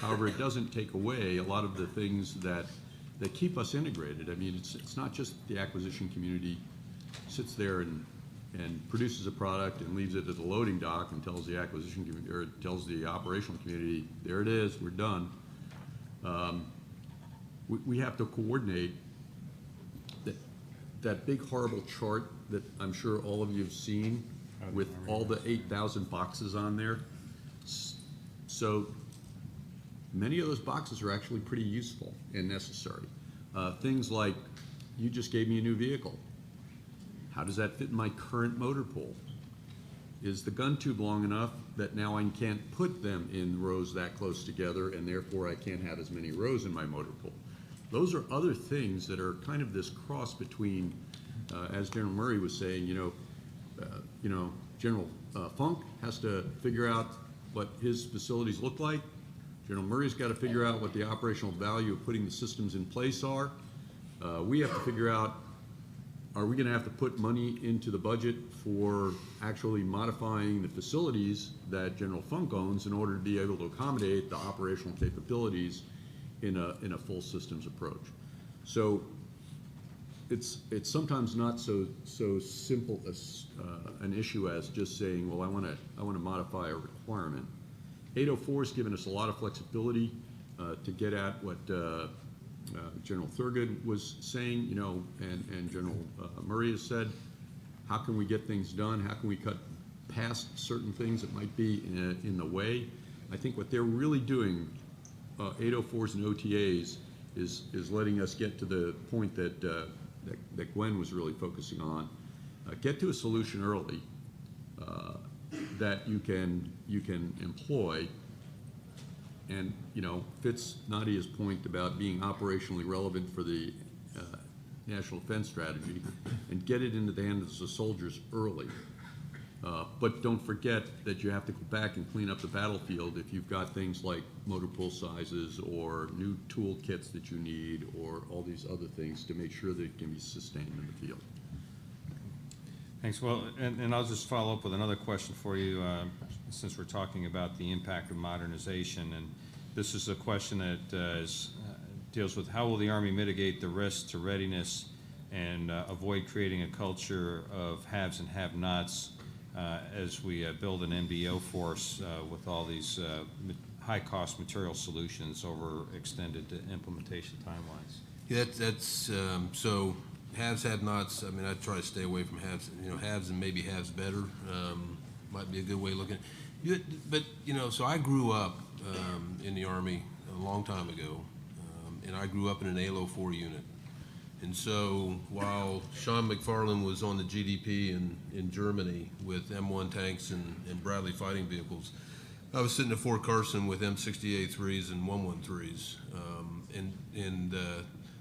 Speaker 3: However, it doesn't take away a lot of the things that keep us integrated. I mean, it's not just the acquisition community sits there and produces a product and leaves it at the loading dock and tells the acquisition community, or tells the operational community, there it is, we're done. We have to coordinate that big horrible chart that I'm sure all of you have seen with all the 8,000 boxes on there. So many of those boxes are actually pretty useful and necessary. Things like, you just gave me a new vehicle. How does that fit in my current motor pool? Is the gun tube long enough that now I can't put them in rows that close together and therefore I can't have as many rows in my motor pool? Those are other things that are kind of this cross between, as General Murray was saying, General Funk has to figure out what his facilities look like. General Murray's got to figure out what the operational value of putting the systems in place are. We have to figure out are we gonna have to put money into the budget for actually modifying the facilities that General Funk owns in order to be able to accommodate the operational capabilities in a full systems approach? So it's sometimes not so simple as an issue as just saying, well, I want to modify a requirement. 804 has given us a lot of flexibility to get at what General Thurgood was saying, you know, and General Murray has said. How can we get things done? How can we cut past certain things that might be in the way? I think what they're really doing, 804s and OTAs, is letting us get to the point that that Gwen was really focusing on. Get to a solution early that you can employ. And, you know, fits Nadia's point about being operationally relevant for the National Defense Strategy, and get it into the hands of the soldiers early. But don't forget that you have to go back and clean up the battlefield if you've got things like motor pool sizes or new tool kits that you need or all these other things to make sure that it can be sustained in the field.
Speaker 1: Thanks. Well, and I'll just follow up with another question for you, since we're talking about the impact of modernization. And this is a question that deals with how will the Army mitigate the risks to readiness and avoid creating a culture of haves and have-nots as we build an MBO force with all these high-cost material solutions over extended implementation timelines.
Speaker 2: Yeah, that's so haves, have-nots. I mean, I try to stay away from haves. You know, haves and maybe haves better might be a good way of looking at it. But, you know, so I grew up in the Army a long time ago, and I grew up in an ALO 4 unit. And so while Sean McFarland was on the GDP in Germany with M1 tanks and Bradley fighting vehicles, I was sitting at Fort Carson with M60A3s and 113s.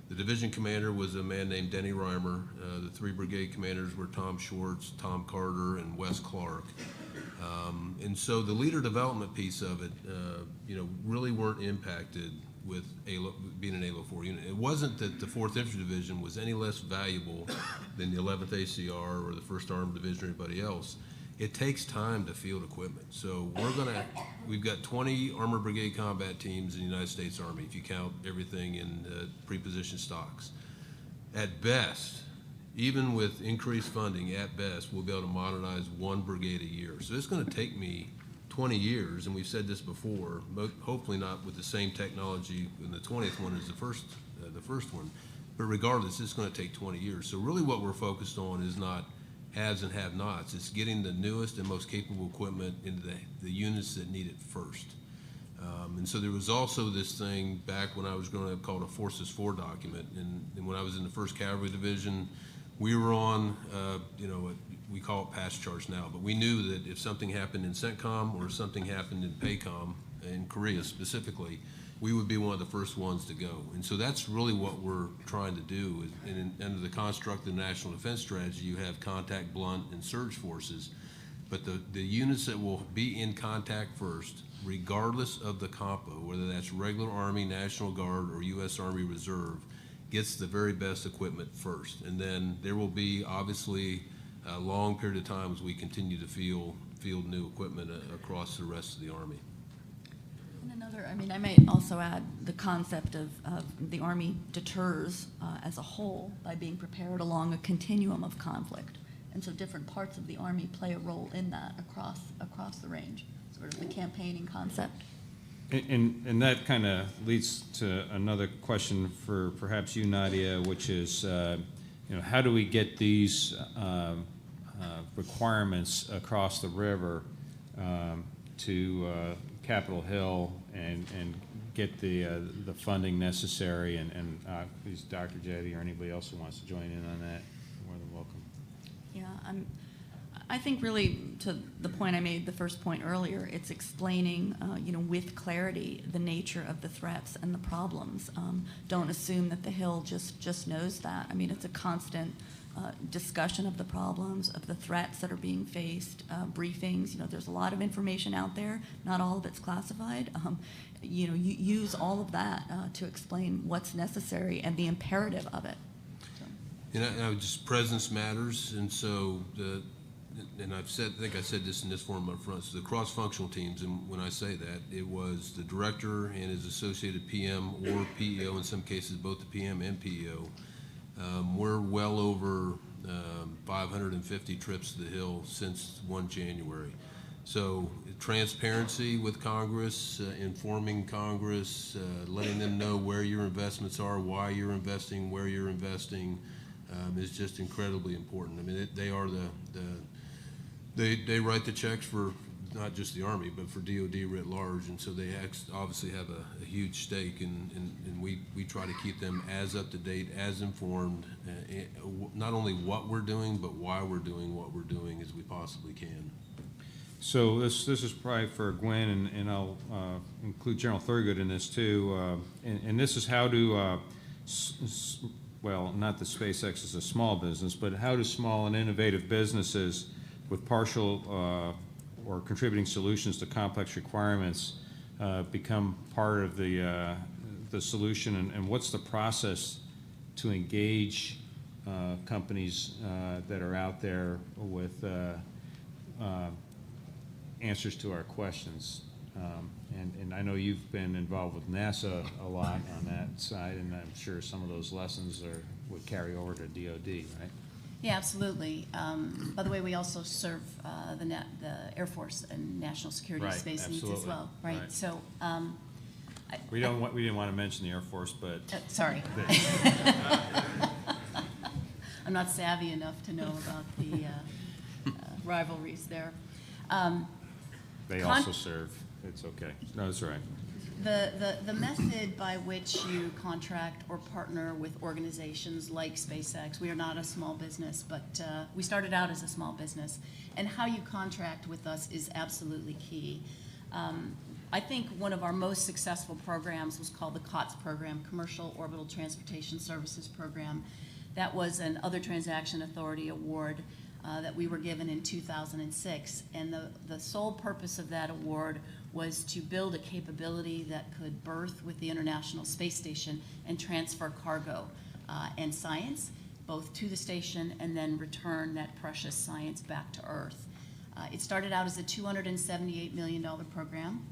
Speaker 2: The division commander was a man named Denny Reimer. The 3 brigade commanders were Tom Schwartz, Tom Carter, and Wes Clark. And so the leader development piece of it, you know, really weren't impacted with being an ALO 4 unit. It wasn't that the 4th Infantry Division was any less valuable than the 11th ACR or the 1st Armored Division or anybody else. It takes time to field equipment. So we've got 20 Armored Brigade combat teams in the United States Army, if you count everything in pre-positioned stocks. At best, even with increased funding, at best, we'll be able to modernize 1 brigade a year. So it's going to take me 20 years, and we've said this before, but hopefully not with the same technology in the 20th one as the first one. But regardless, it's going to take 20 years. So really what we're focused on is not haves and have-nots. It's getting the newest and most capable equipment into the units that need it first. And so there was also this thing back when I was growing up called a Forces 4 document. And when I was in the 1st Cavalry Division, we were on, you know, we call it pass charge now, but we knew that if something happened in CENTCOM or if something happened in PACOM, in Korea specifically, we would be one of the first ones to go. And so that's really what we're trying to do. And under the construct of the National Defense Strategy, you have contact, blunt, and surge forces. But the units that will be in contact first, regardless of the compo, whether that's regular Army, National Guard, or U.S. Army Reserve, gets the very best equipment first. And then there will be obviously a long period of time as we continue to field new equipment across the rest of the Army.
Speaker 4: And another, I mean, I may also add the concept of the Army deters as a whole by being prepared along a continuum of conflict. And so different parts of the Army play a role in that across the range, sort of the campaigning concept.
Speaker 1: And that kind of leads to another question for perhaps you, Nadia, which is, you know, how do we get these requirements across the river to Capitol Hill and get the funding necessary? And please, Dr. Jetty or anybody else who wants to join in on that, more than welcome.
Speaker 4: Yeah, I think really to the point I made, the first point earlier, it's explaining, you know, with clarity the nature of the threats and the problems. Don't assume that the Hill just knows that. I mean, it's a constant discussion of the problems, of the threats that are being faced, briefings. You know, there's a lot of information out there. Not all of it's classified. You know, you use all of that to explain what's necessary and the imperative of it. So.
Speaker 2: Just presence matters, and so and I think I said this in this forum up front. So the cross-functional teams, and when I say that, it was the director and his associated PM or PEO, in some cases both the PM and PEO. We're well over 550 trips to the Hill since 1 January. So transparency with Congress, informing Congress, letting them know where your investments are, why you're investing, where you're investing, is just incredibly important. I mean, they are they write the checks for not just the Army, but for DOD writ large, and so they obviously have a huge stake, and we try to keep them as up to date, as informed, not only what we're doing, but why we're doing what we're doing as we possibly can.
Speaker 1: So this is probably for Gwen, and I'll include General Thurgood in this too. And this is how do, well, not that SpaceX is a small business, but how do small and innovative businesses with partial or contributing solutions to complex requirements become part of the solution, and what's the process to engage companies that are out there with answers to our questions? And I know you've been involved with NASA a lot on that side, and I'm sure some of those lessons would carry over to DOD, right?
Speaker 5: Yeah, absolutely. By the way, we also serve the Air Force and national security
Speaker 1: Right,
Speaker 5: space needs as
Speaker 1: absolutely.
Speaker 5: well, right?
Speaker 1: Right.
Speaker 5: So,
Speaker 1: We didn't want to mention the Air Force, but
Speaker 5: sorry. I'm not savvy enough to know about the rivalries there.
Speaker 1: they also serve. It's okay. No, it's all right.
Speaker 5: The method by which you contract or partner with organizations like SpaceX, we are not a small business, but we started out as a small business, and how you contract with us is absolutely key. I think one of our most successful programs was called the COTS program, Commercial Orbital Transportation Services Program. That was an Other Transaction Authority award that we were given in 2006, and the sole purpose of that award was to build a capability that could berth with the International Space Station and transfer cargo and science, both to the station and then return that precious science back to Earth. It started out as a $278 million program.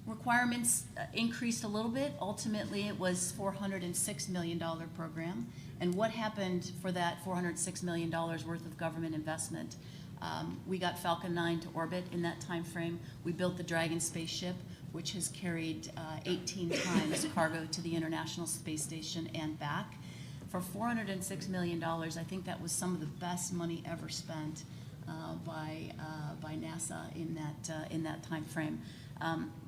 Speaker 5: Requirements increased a little bit. Ultimately, it was $406 million program. And what happened for that $406 million worth of government investment? We got Falcon 9 to orbit in that time frame. We built the Dragon spaceship, which has carried 18 times cargo to the International Space Station and back. For $406 million, I think that was some of the best money ever spent by NASA in that time frame.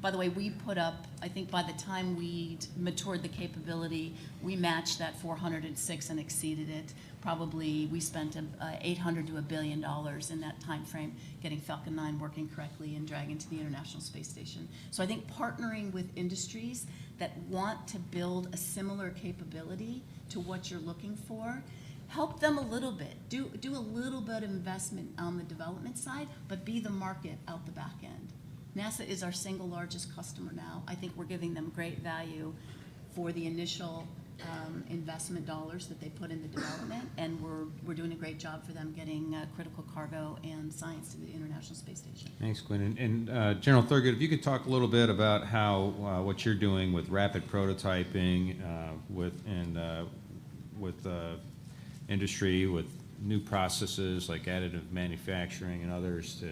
Speaker 5: By the way, we put up, I think by the time we matured the capability, we matched that 406 and exceeded it. Probably we spent $800 to $1 billion in that time frame getting Falcon 9 working correctly and Dragon to the International Space Station. So I think partnering with industries that want to build a similar capability to what you're looking for, help them a little bit. Do a little bit of investment on the development side, but be the market out the back end. NASA is our single largest customer now. I think we're giving them great value for the initial investment dollars that they put in the development, and we're doing a great job for them getting critical cargo and science to the International Space Station.
Speaker 1: Thanks, Gwen. And General Thurgood, if you could talk a little bit about how what you're doing with rapid prototyping, with industry, with new processes like additive manufacturing and others, to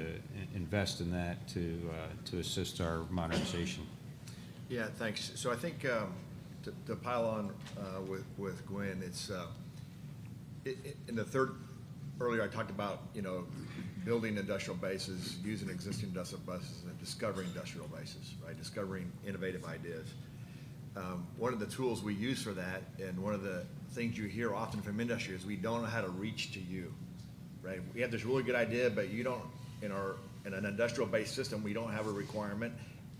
Speaker 1: invest in that to assist our modernization.
Speaker 6: Yeah, thanks. So I think to pile on with Gwen, it's in the third, earlier I talked about, building industrial bases, using existing industrial bases, and discovering industrial bases, right? Discovering innovative ideas. One of the tools we use for that, and one of the things you hear often from industry, is we don't know how to reach to you, right? We have this really good idea, but you don't, in an industrial-based system, we don't have a requirement,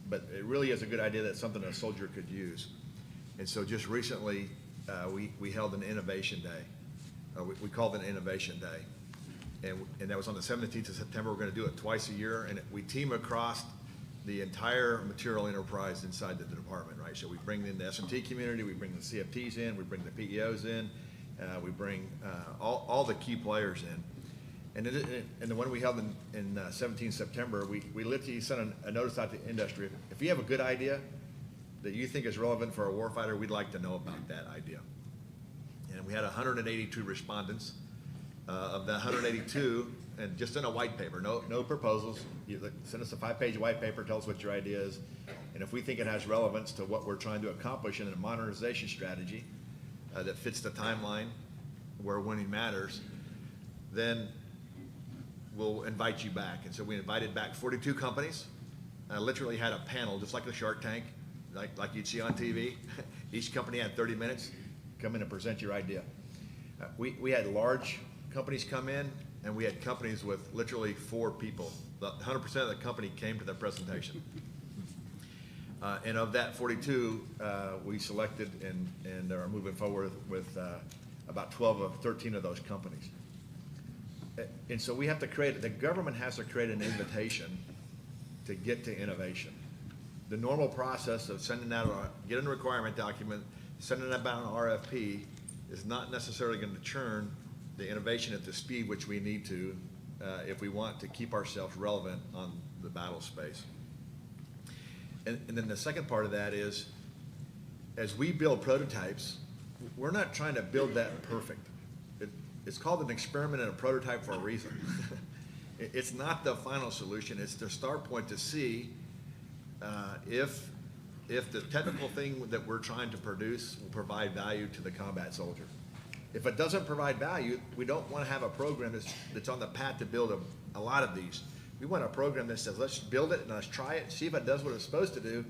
Speaker 6: but it really is a good idea. That's something a soldier could use. And so just recently, we held an innovation day. We called it an innovation day. And that was on the 17th of September. We're going to do it twice a year, and we team across the entire material enterprise inside the department, right? So we bring in the S&T community, we bring the CFTs in, we bring the PEOs in, We bring all the key players in. And the one we held in 17 September, we literally sent a notice out to industry. If you have a good idea that you think is relevant for a warfighter, we'd like to know about that idea. And we had 182 respondents. Of the 182, and just in a white paper, no proposals. You send us a 5-page white paper, tell us what your idea is, and if we think it has relevance to what we're trying to accomplish in a modernization strategy that fits the timeline where winning matters, then we'll invite you back. And so we invited back 42 companies. Literally had a panel, just like the Shark Tank, like you'd see on TV. Each company had 30 minutes. Come in and present your idea. We had large companies come in, and we had companies with literally 4 people. 100% of the company came to the presentation. And of that 42, we selected and are moving forward with about 12 of 13 of those companies. And so we have to the government has to create an invitation to get to innovation. The normal process of sending out, getting a requirement document, sending out an RFP is not necessarily going to churn the innovation at the speed which we need to if we want to keep ourselves relevant on the battle space. And then the second part of that is, as we build prototypes, we're not trying to build that perfect. It's called an experiment and a prototype for a reason. It's not the final solution. It's the start point to see if the technical thing that we're trying to produce will provide value to the combat soldier. If it doesn't provide value, we don't want to have a program that's on the path to build a lot of these. We want a program that says, let's build it and let's try it, see if it does what it's supposed to do,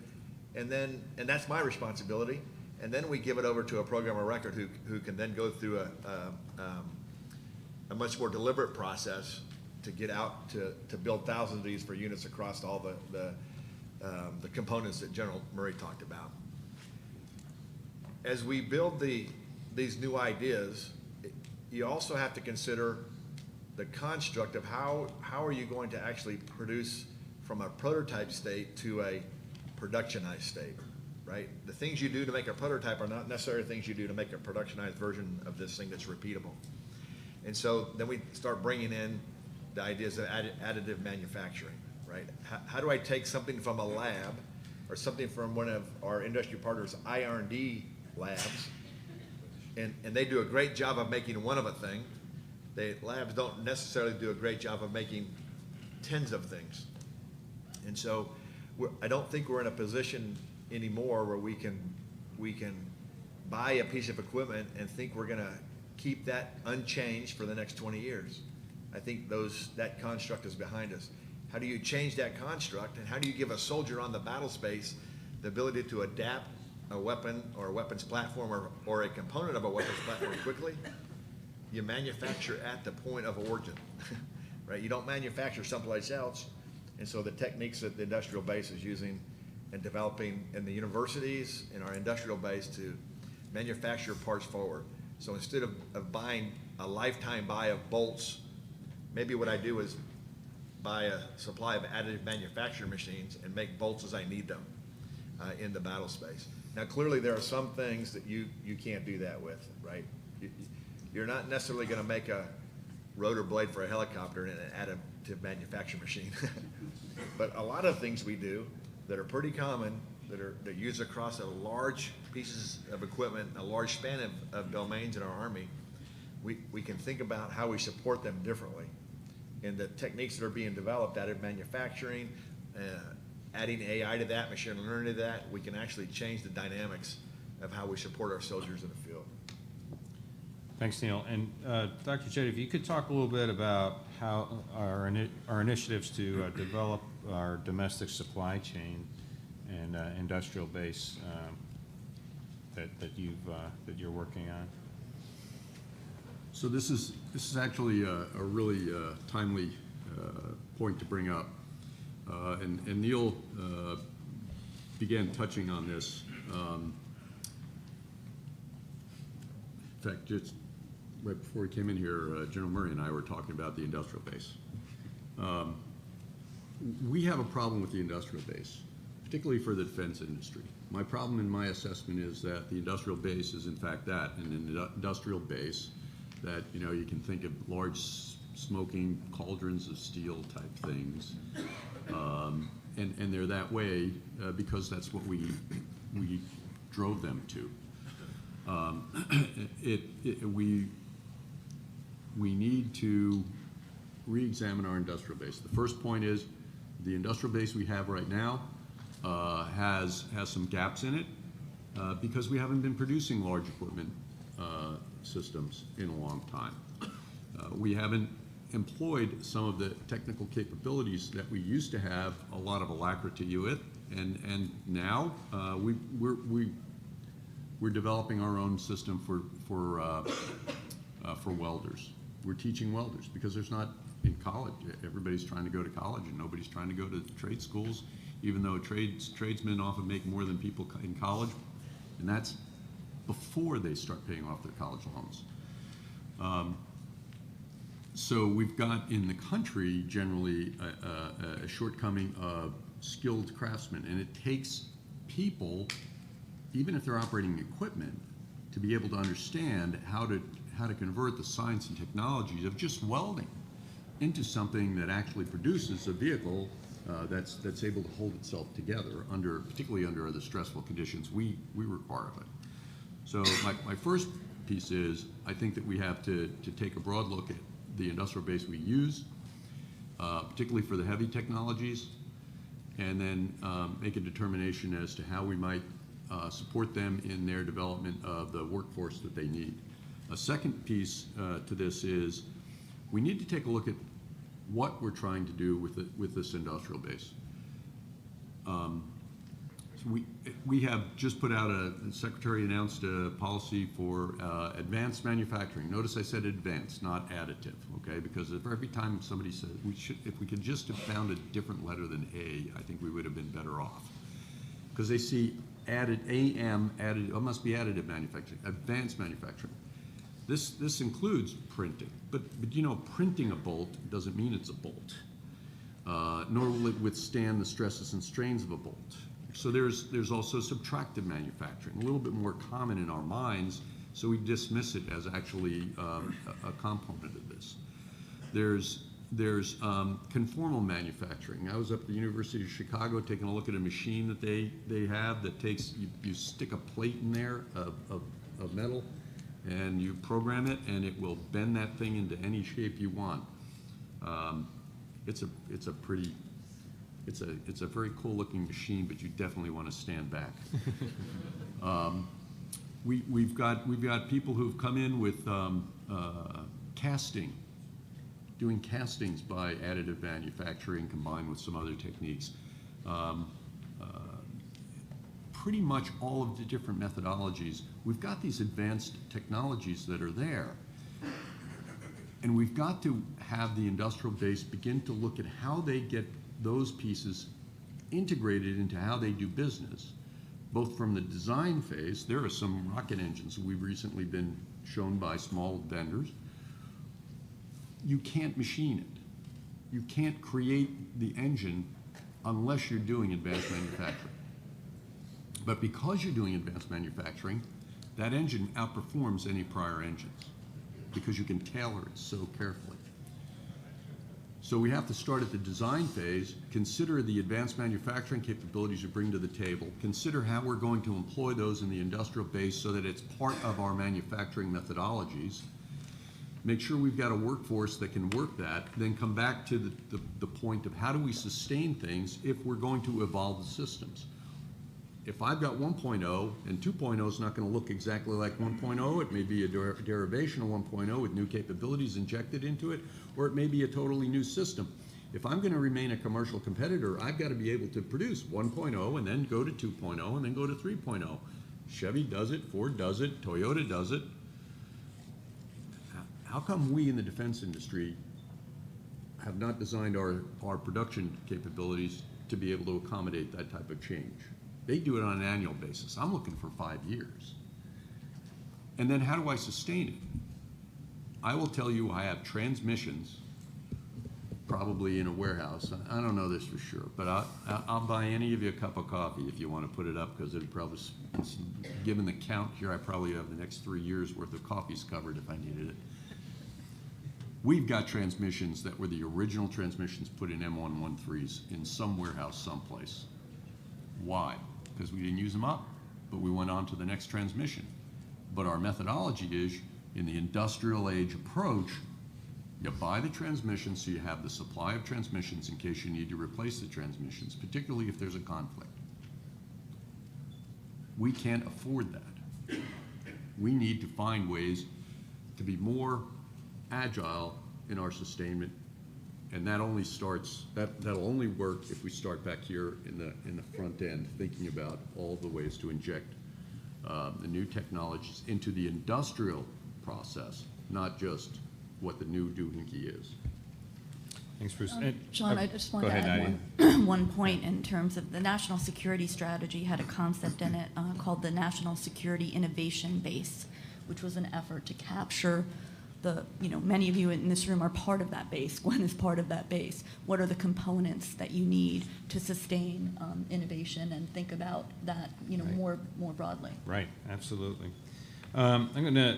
Speaker 6: and that's my responsibility. And then we give it over to a program of record who can then go through a much more deliberate process to get out to build thousands of these for units across all the components that General Murray talked about. As we build these new ideas, you also have to consider the construct of how are you going to actually produce from a prototype state to a productionized state, right? The things you do to make a prototype are not necessarily things you do to make a productionized version of this thing that's repeatable. And so then we start bringing in the ideas of additive manufacturing, right? How do I take something from a lab or something from one of our industry partners' IR&D labs, and they do a great job of making one of a thing. Labs don't necessarily do a great job of making tens of things. And so I don't think we're in a position anymore where we can buy a piece of equipment and think we're going to keep that unchanged for the next 20 years. I think that construct is behind us. How do you change that construct, and how do you give a soldier on the battle space the ability to adapt a weapon or a weapons platform or a component of a weapons platform quickly? You manufacture at the point of origin, right? You don't manufacture someplace else. And so the techniques that the industrial base is using and developing in the universities in our industrial base to manufacture parts forward. So instead of buying a lifetime buy of bolts, maybe what I do is buy a supply of additive manufacturing machines and make bolts as I need them in the battle space. Now, clearly there are some things that you can't do that with, right? You're not necessarily going to make a rotor blade for a helicopter in an additive manufacturing machine. But a lot of things we do that are pretty common, that are used across a large pieces of equipment, a large span of domains in our Army, we can think about how we support them differently. And the techniques that are being developed, additive manufacturing, adding AI to that, machine learning to that, we can actually change the dynamics of how we support our soldiers in the field.
Speaker 1: Thanks, Neil. And Dr. Chetty, if you could talk a little bit about how our initiatives to develop our domestic supply chain and industrial base that you're working on.
Speaker 3: So this is actually a really timely point to bring up, and Neil began touching on this. In fact, just right before we came in here, General Murray and I were talking about the industrial base. We have a problem with the industrial base, particularly for the defense industry. My problem in my assessment is that the industrial base is in fact that, an industrial base that, you know, you can think of large smoking cauldrons of steel type things. And they're that way because that's what we drove them to. We need to re-examine our industrial base. The first point is the industrial base we have right now has some gaps in it because we haven't been producing large equipment systems in a long time. We haven't employed some of the technical capabilities that we used to have a lot of alacrity with, and now we're developing our own system for welders. We're teaching welders because there's not in college. Everybody's trying to go to college, and nobody's trying to go to trade schools, even though tradesmen often make more than people in college, and that's before they start paying off their college loans. So we've got in the country generally a shortcoming of skilled craftsmen, and it takes people, even if they're operating equipment, to be able to understand how to convert the science and technologies of just welding into something that actually produces a vehicle that's able to hold itself together particularly under the stressful conditions we require of it. So my first piece is I think that we have to take a broad look at the industrial base we use, particularly for the heavy technologies, and then make a determination as to how we might support them in their development of the workforce that they need. A second piece to this is we need to take a look at what we're trying to do with this industrial base. So we have just put out the Secretary announced a policy for advanced manufacturing. Notice I said advanced, not additive, okay? Because if every time somebody says, if we could just have found a different letter than A, I think we would have been better off. Because they see added, added, it must be additive manufacturing, advanced manufacturing. This includes printing, but you know, printing a bolt doesn't mean it's a bolt, nor will it withstand the stresses and strains of a bolt. So there's also subtractive manufacturing, a little bit more common in our minds, so we dismiss it as actually a component of this. There's conformal manufacturing. I was up at the University of Chicago taking a look at a machine that they have that takes, you stick a plate in there of metal, and you program it, and it will bend that thing into any shape you want. It's a very cool looking machine, but you definitely want to stand back. We've got people who've come in with casting, doing castings by additive manufacturing combined with some other techniques. Pretty much all of the different methodologies, we've got these advanced technologies that are there. And we've got to have the industrial base begin to look at how they get those pieces integrated into how they do business, both from the design phase. There are some rocket engines we've recently been shown by small vendors. You can't machine it. You can't create the engine unless you're doing advanced manufacturing. But because you're doing advanced manufacturing, that engine outperforms any prior engines because you can tailor it so carefully. So we have to start at the design phase, consider the advanced manufacturing capabilities you bring to the table, consider how we're going to employ those in the industrial base so that it's part of our manufacturing methodologies, make sure we've got a workforce that can work that, then come back to the point of how do we sustain things if we're going to evolve the systems. If I've got 1.0 and 2.0 is not going to look exactly like 1.0, it may be a derivation of 1.0 with new capabilities injected into it, or it may be a totally new system. If I'm going to remain a commercial competitor, I've got to be able to produce 1.0 and then go to 2.0 and then go to 3.0. Chevy does it, Ford does it, Toyota does it. How come we in the defense industry have not designed our production capabilities to be able to accommodate that type of change? They do it on an annual basis. I'm looking for 5 years. And then how do I sustain it? I will tell you I have transmissions probably in a warehouse. I don't know this for sure, but I'll buy any of you a cup of coffee if you want to put it up, because it'd probably, given the count here, I probably have the next 3 years worth of coffees covered if I needed it. We've got transmissions that were the original transmissions put in M113s in some warehouse someplace. Why? Because we didn't use them up, but we went on to the next transmission. But our methodology is, in the industrial age approach, you buy the transmissions so you have the supply of transmissions in case you need to replace the transmissions, particularly if there's a conflict. We can't afford that. We need to find ways to be more agile in our sustainment, and that only starts, that'll only work if we start back here in the front end, thinking about all the ways to inject the new technologies into the industrial process, not just what the new doohickey is.
Speaker 1: Thanks, Bruce.
Speaker 4: Sean, I just
Speaker 1: go
Speaker 4: wanted to
Speaker 1: ahead,
Speaker 4: add one point in terms of the national security strategy had a concept in it called the National Security Innovation Base, which was an effort to capture many of you in this room are part of that base. Gwen is part of that base. What are the components that you need to sustain innovation, and think about that,
Speaker 1: Right.
Speaker 4: more broadly?
Speaker 1: Right, absolutely. I'm going to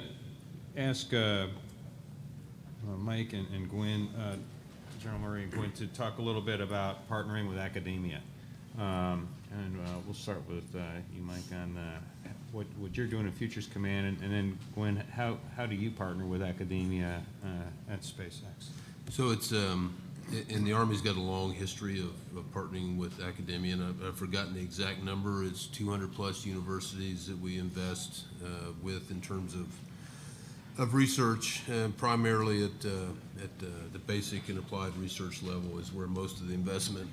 Speaker 1: ask Mike and Gwen, General Murray and Gwen, to talk a little bit about partnering with academia. And we'll start with you, Mike, on what you're doing in Futures Command, and then Gwen, how do you partner with academia at SpaceX?
Speaker 2: So it's, and the Army's got a long history of partnering with academia, and I've forgotten the exact number. It's 200 plus universities that we invest with in terms of research, primarily at the basic and applied research level is where most of the investment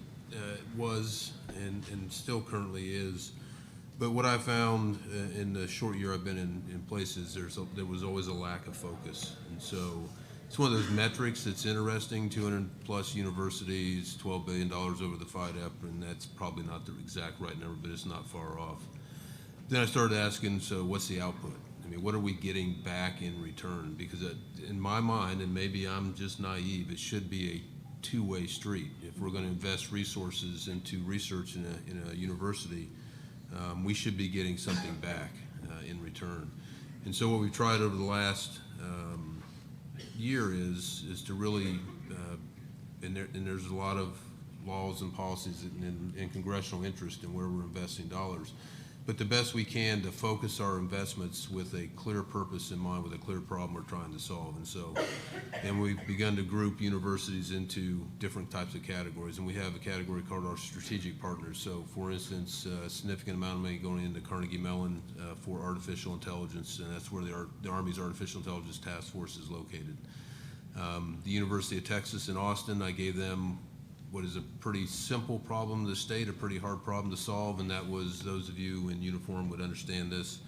Speaker 2: was and still currently is. But what I found in the short year I've been in places, there was always a lack of focus. And so it's one of those metrics that's interesting, 200 plus universities, $12 billion over the FIDEP, and that's probably not the exact right number, but it's not far off. Then I started asking, so what's the output? I mean, what are we getting back in return? Because in my mind, and maybe I'm just naive, it should be a two-way street. If we're going to invest resources into research in a university, we should be getting something back in return. And so what we've tried over the last year is to really, and there's a lot of laws and policies and congressional interest in where we're investing dollars, but the best we can to focus our investments with a clear purpose in mind, with a clear problem we're trying to solve. And we've begun to group universities into different types of categories, and we have a category called our strategic partners. So for instance, a significant amount of money going into Carnegie Mellon for artificial intelligence, and that's where the Army's Artificial Intelligence Task Force is located. The University of Texas in Austin, I gave them what is a pretty simple problem to the state, a pretty hard problem to solve, and that was, those of you in uniform would understand this,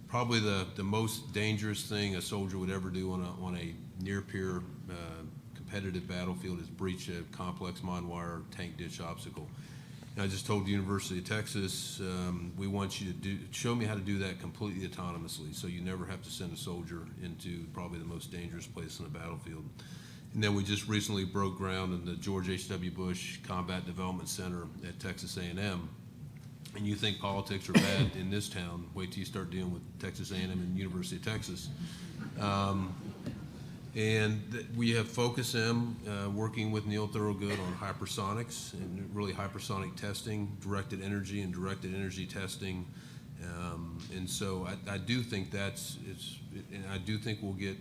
Speaker 2: probably the most dangerous thing a soldier would ever do on a near-peer competitive battlefield is breach a complex mine wire tank ditch obstacle. And I just told the University of Texas, we want you to show me how to do that completely autonomously, so you never have to send a soldier into probably the most dangerous place on the battlefield. And then we just recently broke ground in the George H.W. Bush Combat Development Center at Texas A&M. And you think politics are bad in this town, wait till you start dealing with Texas A&M and University of Texas. And we have Focus M working with Neil Thorogood on hypersonics and really hypersonic testing, directed energy testing. And so I do think and I do think we'll get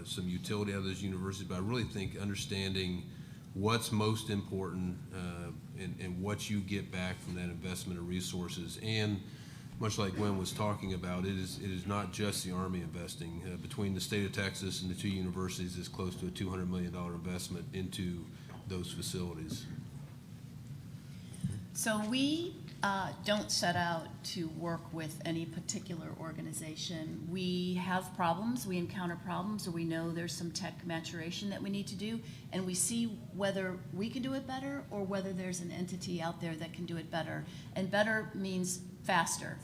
Speaker 2: some utility out of those universities, but I really think understanding what's most important and what you get back from that investment of resources, and much like Gwen was talking about, it is not just the Army investing. Between the state of Texas and the two universities, it's close to a $200 million investment into those facilities.
Speaker 5: So we don't set out to work with any particular organization. We have problems, we encounter problems, or we know there's some tech maturation that we need to do, and we see whether we can do it better or whether there's an entity out there that can do it better. And better means faster.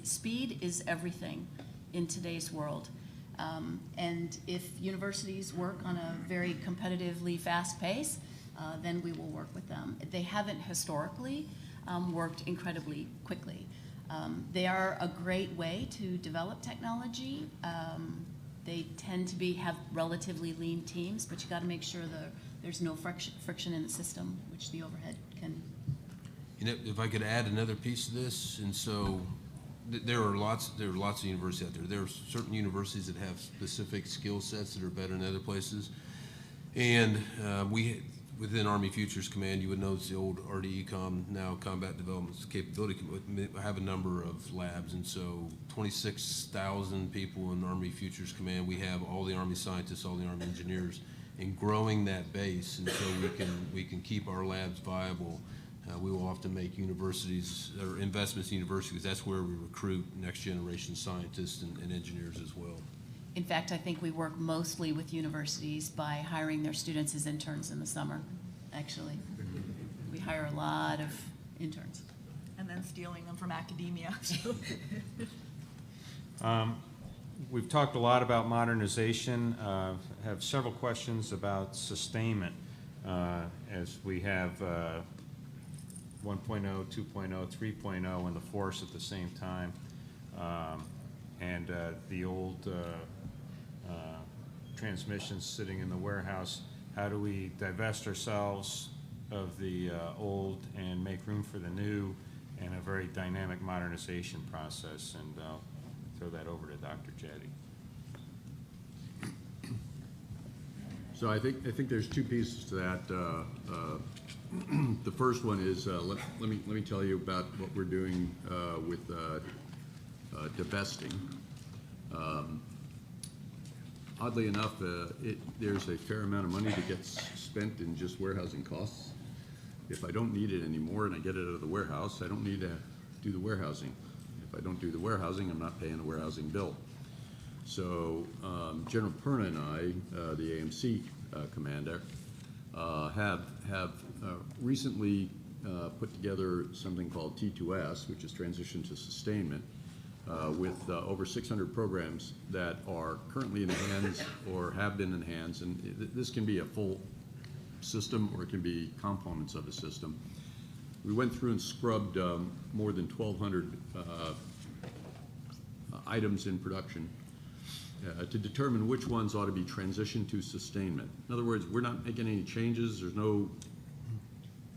Speaker 5: Speed is everything in today's world. And if universities work on a very competitively fast pace, then we will work with them. They haven't historically worked incredibly quickly. They are a great way to develop technology. They tend to have relatively lean teams, but you got to make sure there's no friction in the system, which the overhead can.
Speaker 2: You know, if I could add another piece to this, and so there are lots of universities out there. There are certain universities that have specific skill sets that are better than other places, and within Army Futures Command, you would notice the old RDECOM, now Combat Development Capability, have a number of labs, and so 26,000 people in Army Futures Command. We have all the Army scientists, all the Army engineers, and growing that base, and so we can keep our labs viable. We will often make universities or investments in universities. That's where we recruit next generation scientists and engineers as well.
Speaker 5: In fact, I think we work mostly with universities by hiring their students as interns in the summer, actually. We hire a lot of interns.
Speaker 4: And then stealing them from academia.
Speaker 1: We've talked a lot about modernization. Have several questions about sustainment as we have 1.0, 2.0, 3.0 in the force at the same time. And the old transmissions sitting in the warehouse. How do we divest ourselves of the old and make room for the new in a very dynamic modernization process? And I'll throw that over to Dr. Jetty.
Speaker 3: So I think there's two pieces to that. The first one is let me tell you about what we're doing with divesting. Oddly enough, there's a fair amount of money that gets spent in just warehousing costs. If I don't need it anymore and I get it out of the warehouse, I don't need to do the warehousing. If I don't do the warehousing, I'm not paying a warehousing bill. So General Perna and I, the AMC commander, have recently put together something called T2S, which is Transition to Sustainment, with over 600 programs that are currently in the hands or have been in the hands, and this can be a full system or it can be components of a system. We went through and scrubbed more than 1,200 items in production to determine which ones ought to be transitioned to sustainment. In other words, we're not making any changes. There's no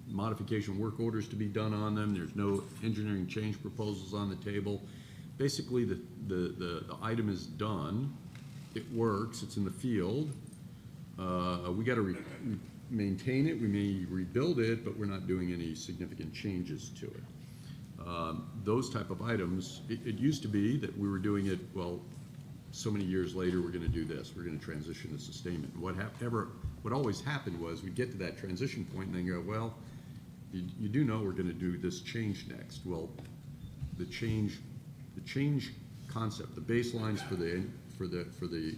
Speaker 3: modification work orders to be done on them. There's no engineering change proposals on the table. Basically, the item is done. It works. It's in the field. We got to maintain it. We may rebuild it, but we're not doing any significant changes to it. Those type of items, it used to be that we were doing it, well, so many years later, we're going to do this. We're going to transition to sustainment. And what always happened was we'd get to that transition point and then go, well, you do know we're going to do this change next. Well, the change concept, the baselines for the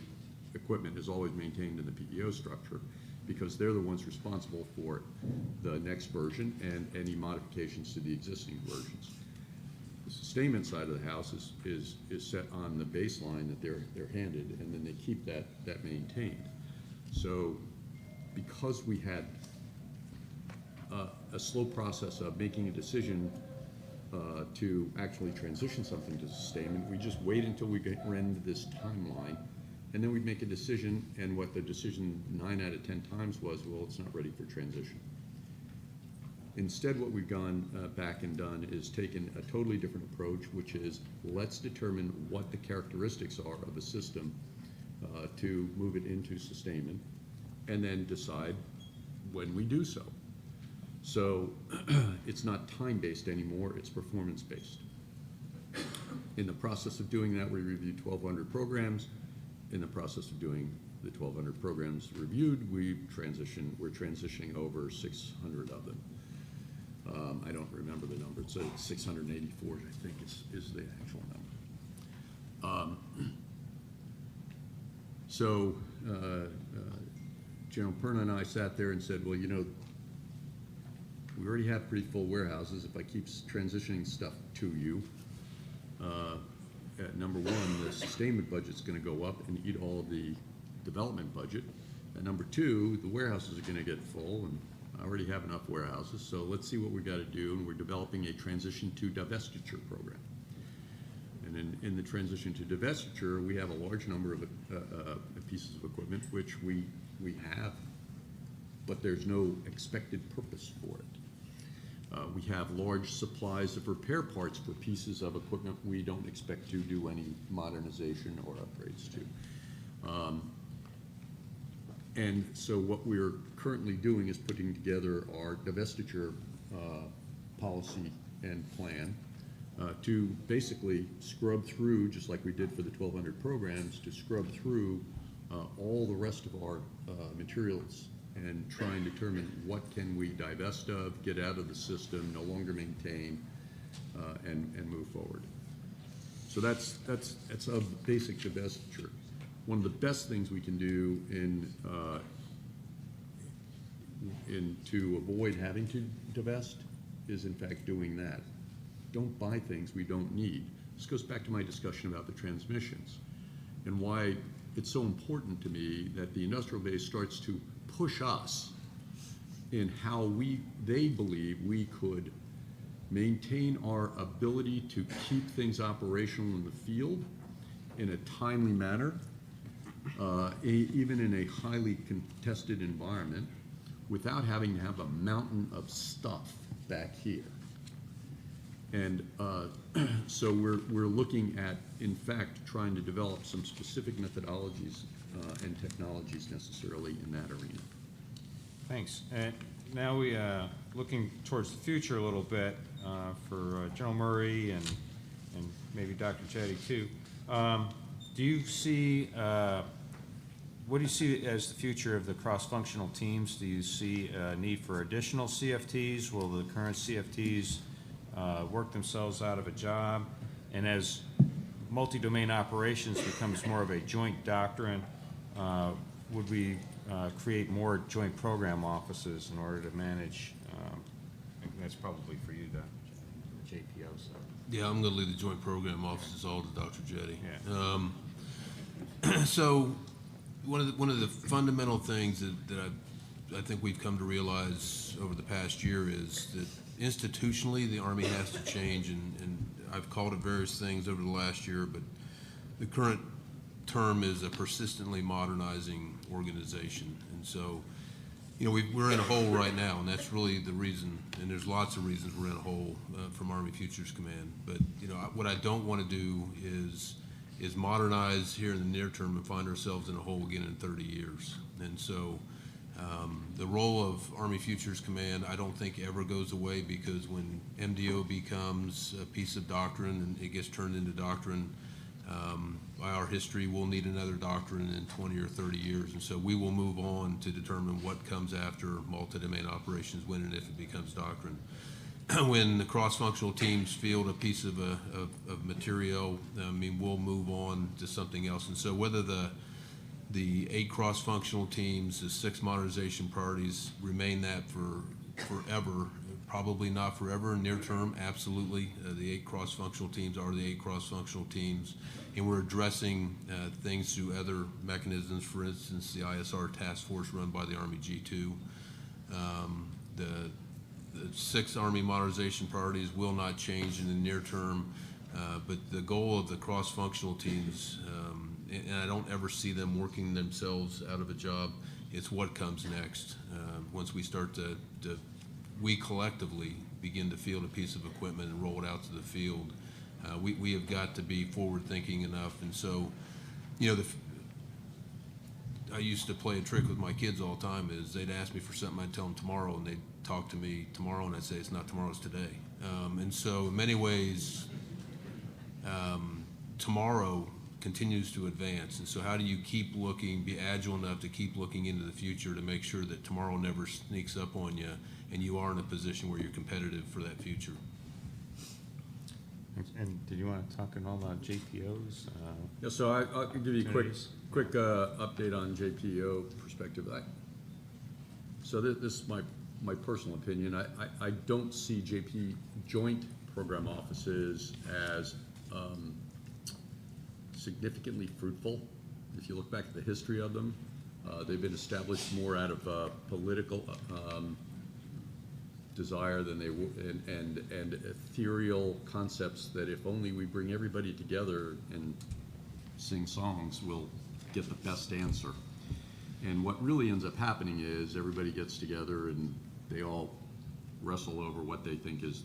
Speaker 3: equipment is always maintained in the PEO structure because they're the ones responsible for the next version and any modifications to the existing versions. The sustainment side of the house is set on the baseline that they're handed, and then they keep that maintained. So because we had a slow process of making a decision to actually transition something to sustainment, we just wait until we get into this timeline, and then we'd make a decision, and what the decision 9 out of 10 times was, well, it's not ready for transition. Instead, what we've gone back and done is taken a totally different approach, which is let's determine what the characteristics are of a system to move it into sustainment, and then decide when we do so. So it's not time-based anymore, it's performance-based. In the process of doing that, we reviewed 1,200 programs. In the process of doing the 1,200 programs reviewed, we're transitioning over 600 of them. I don't remember the number. It's 684, I think, is the actual number. So General Perna and I sat there and said, well, you know, we already have pretty full warehouses. If I keep transitioning stuff to you, number one, the sustainment budget's gonna go up and eat all of the development budget. And number two, the warehouses are gonna get full, and I already have enough warehouses, so let's see what we gotta do, and we're developing a transition to divestiture program. And in the transition to divestiture, we have a large number of pieces of equipment which we have, but there's no expected purpose for it. We have large supplies of repair parts for pieces of equipment we don't expect to do any modernization or upgrades to. And so what we're currently doing is putting together our divestiture policy and plan to basically scrub through, just like we did for the 1,200 programs, to scrub through all the rest of our materials and try and determine what can we divest of, get out of the system, no longer maintain, and move forward. So that's a basic divestiture. One of the best things we can do to avoid having to divest is in fact doing that. Don't buy things we don't need. This goes back to my discussion about the transmissions and why it's so important to me that the industrial base starts to push us in how they believe we could maintain our ability to keep things operational in the field in a timely manner, even in a highly contested environment, without having to have a mountain of stuff back here. And so we're looking at, in fact, trying to develop some specific methodologies and technologies necessarily in that arena.
Speaker 1: Thanks. And now we looking towards the future a little bit for General Murray and maybe Dr. Jetty too. Do you see what do you see as the future of the cross-functional teams? Do you see a need for additional CFTs? Will the current CFTs work themselves out of a job? And as multi-domain operations becomes more of a joint doctrine, would we create more joint program offices in order to manage? That's probably for you, the JPO. So.
Speaker 2: Yeah, I'm going to leave the joint program offices all to Dr. Jetty.
Speaker 1: Yeah.
Speaker 2: So one of the fundamental things that I think we've come to realize over the past year is that institutionally the Army has to change, and I've called it various things over the last year, but the current term is a persistently modernizing organization. And so, we're in a hole right now, and that's really the reason, and there's lots of reasons we're in a hole from Army Futures Command. But, what I don't want to do is modernize here in the near term and find ourselves in a hole again in 30 years. And so the role of Army Futures Command, I don't think ever goes away, because when MDO becomes a piece of doctrine and it gets turned into doctrine, by our history, we'll need another doctrine in 20 or 30 years. And so we will move on to determine what comes after multi-domain operations, when and if it becomes doctrine. When the cross-functional teams field a piece of material, we'll move on to something else. And so whether the 8 cross-functional teams, the 6 modernization priorities remain that for forever, probably not forever. Near term, absolutely. The 8 cross-functional teams are the 8 cross-functional teams, and we're addressing things through other mechanisms. For instance, the ISR task force run by the Army G2. The 6 Army modernization priorities will not change in the near term, but the goal of the cross-functional teams, and I don't ever see them working themselves out of a job, it's what comes next. Once we start we collectively begin to field a piece of equipment and roll it out to the field, we have got to be forward-thinking enough. And so, I used to play a trick with my kids all the time. Is they'd ask me for something, I'd tell them tomorrow, and they'd talk to me tomorrow, and I'd say it's not tomorrow, it's today. And so in many ways, tomorrow continues to advance. And so how do you keep looking, be agile enough to keep looking into the future to make sure that tomorrow never sneaks up on you and you are in a position where you're competitive for that future?
Speaker 1: And did you want to talk at all about JPOs?
Speaker 3: Yeah, so I'll give you a quick update on JPO perspective. So this is my personal opinion. I don't see joint program offices as significantly fruitful. If you look back at the history of them, they've been established more out of political desire than they and ethereal concepts that if only we bring everybody together and sing songs, we'll get the best answer. And what really ends up happening is everybody gets together and they all wrestle over what they think is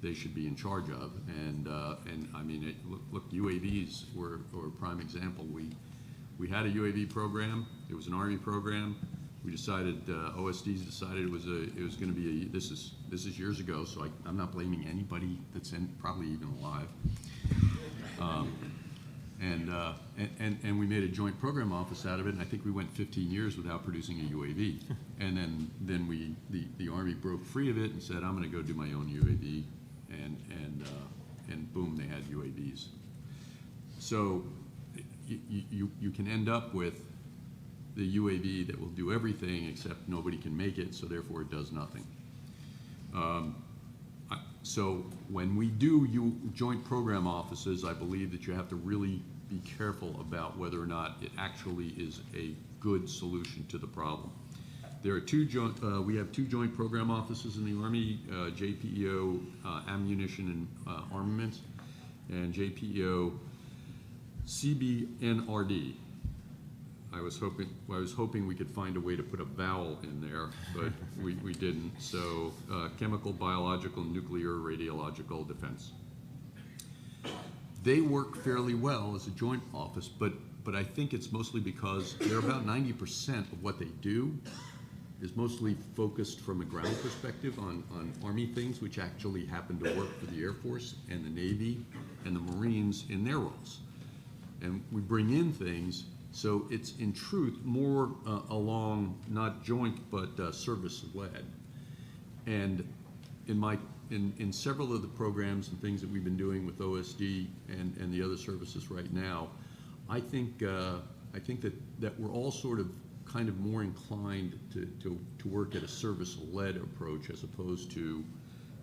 Speaker 3: they should be in charge of. And I mean, look, UAVs were a prime example. We had a UAV program. It was an Army program. We decided, OSDs decided it was going to be this is years ago, so I'm not blaming anybody that's probably even alive. And we made a joint program office out of it, and I think we went 15 years without producing a UAV. And then the Army broke free of it and said, I'm going to go do my own UAV, and boom, they had UAVs. So you can end up with the UAV that will do everything except nobody can make it, so therefore it does nothing. So when we do joint program offices, I believe that you have to really be careful about whether or not it actually is a good solution to the problem. There are we have two joint program offices in the Army, JPEO Ammunition and Armaments, and JPEO CBNRD. I was hoping we could find a way to put a vowel in there, but we didn't. So chemical, biological, nuclear, radiological defense. They work fairly well as a joint office, but I think it's mostly because they're about 90% of what they do is mostly focused from a ground perspective on Army things, which actually happen to work for the Air Force and the Navy and the Marines in their roles. And we bring in things, so it's in truth more along not joint but service-led. And in several of the programs and things that we've been doing with OSD and the other services right now, I think that we're all sort of kind of more inclined to work at a service-led approach as opposed to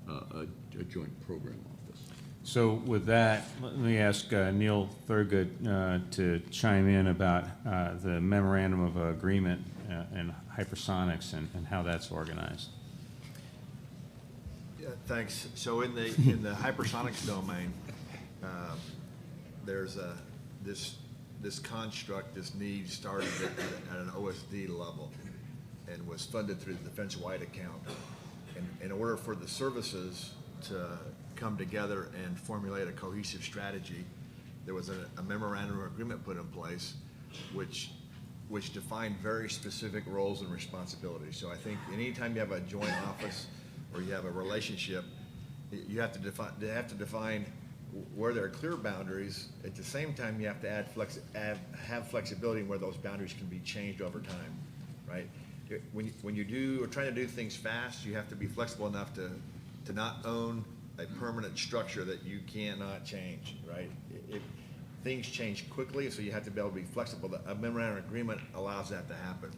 Speaker 3: a joint program office.
Speaker 1: So with that, let me ask Neil Thurgood to chime in about the memorandum of agreement and hypersonics and how that's organized.
Speaker 6: Yeah, thanks. So in the hypersonics domain, there's this construct, this need started at an OSD level and was funded through the defense-wide account. And in order for the services to come together and formulate a cohesive strategy, there was a memorandum of agreement put in place which defined very specific roles and responsibilities. So I think anytime you have a joint office or you have a relationship, you have to define where there are clear boundaries. At the same time, you have to have flexibility in where those boundaries can be changed over time, right? When you are trying to do things fast, you have to be flexible enough to not own a permanent structure that you cannot change, right? Things change quickly, so you have to be able to be flexible. A memorandum of agreement allows that to happen.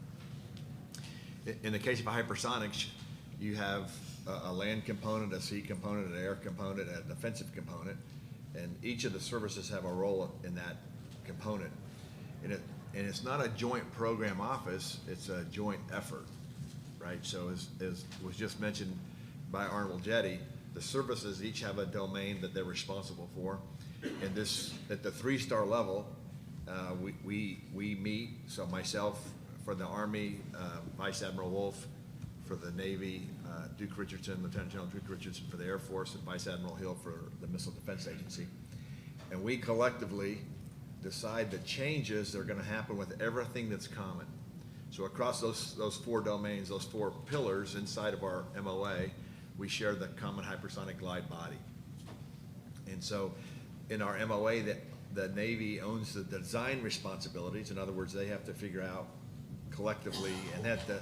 Speaker 6: In the case of hypersonics, you have a land component, a sea component, an air component, a defensive component, and each of the services have a role in that component. And it's not a joint program office, it's a joint effort, right? So as was just mentioned by Arnold Jetty, the services each have a domain that they're responsible for. And this, at the 3-star level, we meet, so myself for the Army, Vice Admiral Wolf; for the Navy, Duke Richardson, Lieutenant General Duke Richardson; for the Air Force, and Vice Admiral Hill for the Missile Defense Agency. And we collectively decide the changes that are going to happen with everything that's common. So across those 4 domains, those 4 pillars inside of our MOA, we share the common hypersonic glide body. And so in our MOA, that the Navy owns the design responsibilities. In other words, they have to figure out collectively and have to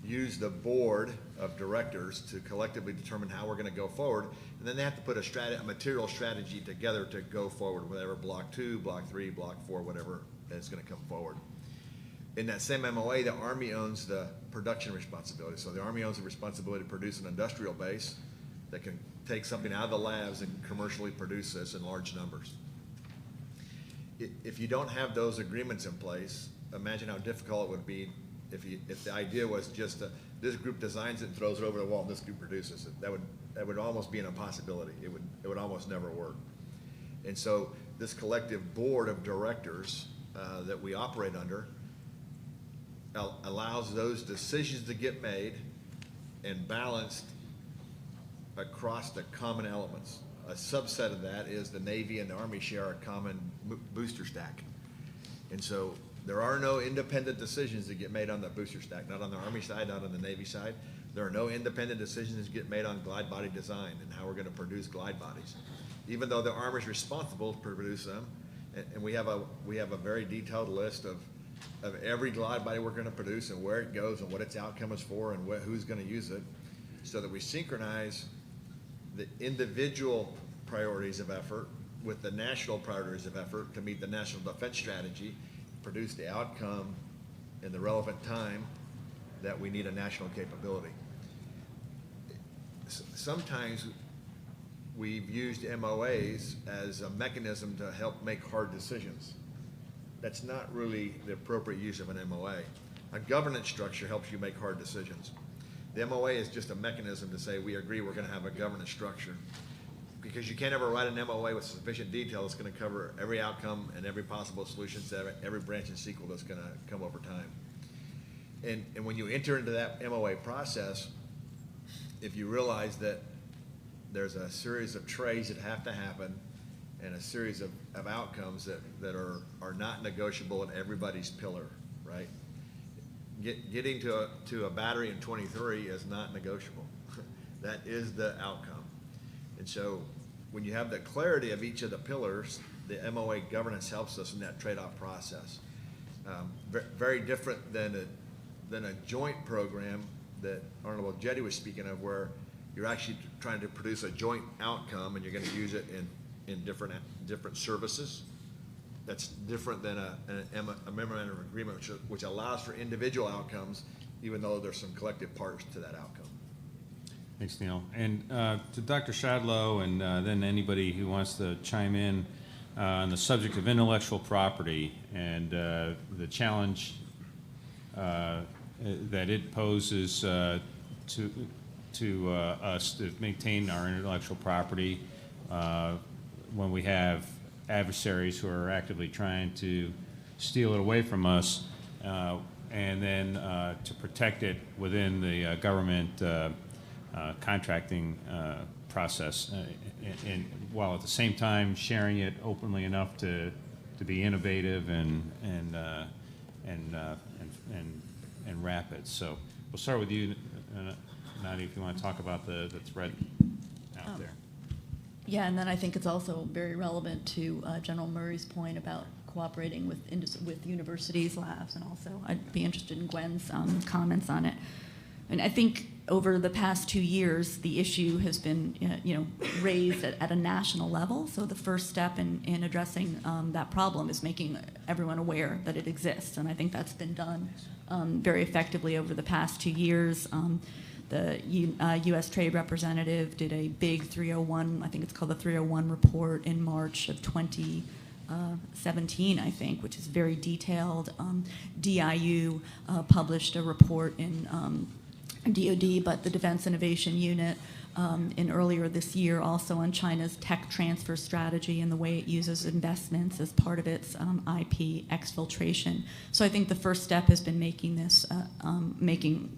Speaker 6: use the board of directors to collectively determine how we're going to go forward. And then they have to put a material strategy together to go forward, whatever block 2, block 3, block 4, whatever is going to come forward. In that same MOA, the Army owns the production responsibility. So the Army owns the responsibility to produce an industrial base that can take something out of the labs and commercially produce this in large numbers. if you don't have those agreements in place, imagine how difficult it would be if the idea was just this group designs it and throws it over the wall and this group produces it. That would almost be an impossibility. It would almost never work. And so this collective board of directors that we operate under allows those decisions to get made and balanced across the common elements. A subset of that is the Navy and the Army share a common booster stack. And so there are no independent decisions that get made on the booster stack, not on the Army side, not on the Navy side. There are no independent decisions that get made on glide body design and how we're going to produce glide bodies. Even though the Army is responsible to produce them, and we have a very detailed list of every glide body we're going to produce and where it goes and what its outcome is for and who's going to use it, so that we synchronize the individual priorities of effort with the national priorities of effort to meet the national defense strategy, produce the outcome in the relevant time that we need a national capability. Sometimes we've used MOAs as a mechanism to help make hard decisions. That's not really the appropriate use of an MOA. A governance structure helps you make hard decisions. The MOA is just a mechanism to say we agree we're going to have a governance structure, because you can't ever write an MOA with sufficient detail that's going to cover every outcome and every possible solution to every branch and sequel that's going to come over time. And when you enter into that MOA process, if you realize that there's a series of trades that have to happen and a series of outcomes that are not negotiable in everybody's pillar, right? Getting to a battery in 23 is not negotiable. That is the outcome. And so when you have the clarity of each of the pillars, the MOA governance helps us in that trade-off process. Very different than a joint program that Honorable Jetty was speaking of, where you're actually trying to produce a joint outcome and you're going to use it in different services. That's different than a memorandum of agreement, which allows for individual outcomes, even though there's some collective parts to that outcome.
Speaker 1: Thanks, Neil. And to Dr. Shadlow, and then anybody who wants to chime in on the subject of intellectual property and the challenge that it poses to us to maintain our intellectual property when we have adversaries who are actively trying to steal it away from us, and then to protect it within the government contracting process, and while at the same time sharing it openly enough to be innovative and rapid. So we'll start with you, Nadia, if you want to talk about the threat out there.
Speaker 4: Yeah, and then I think it's also very relevant to General Murray's point about cooperating with universities, labs, and also I'd be interested in Gwen's comments on it. And I think over the past 2 years, the issue has been raised at a national level. So the first step in addressing that problem is making everyone aware that it exists. And I think that's been done very effectively over the past 2 years. The U.S. Trade Representative did a big 301, I think it's called the 301 report in March of 2017, I think, which is very detailed. DIU published a report in DOD, but the Defense Innovation Unit in earlier this year also on China's tech transfer strategy and the way it uses investments as part of its IP exfiltration. So I think the first step has been making this, making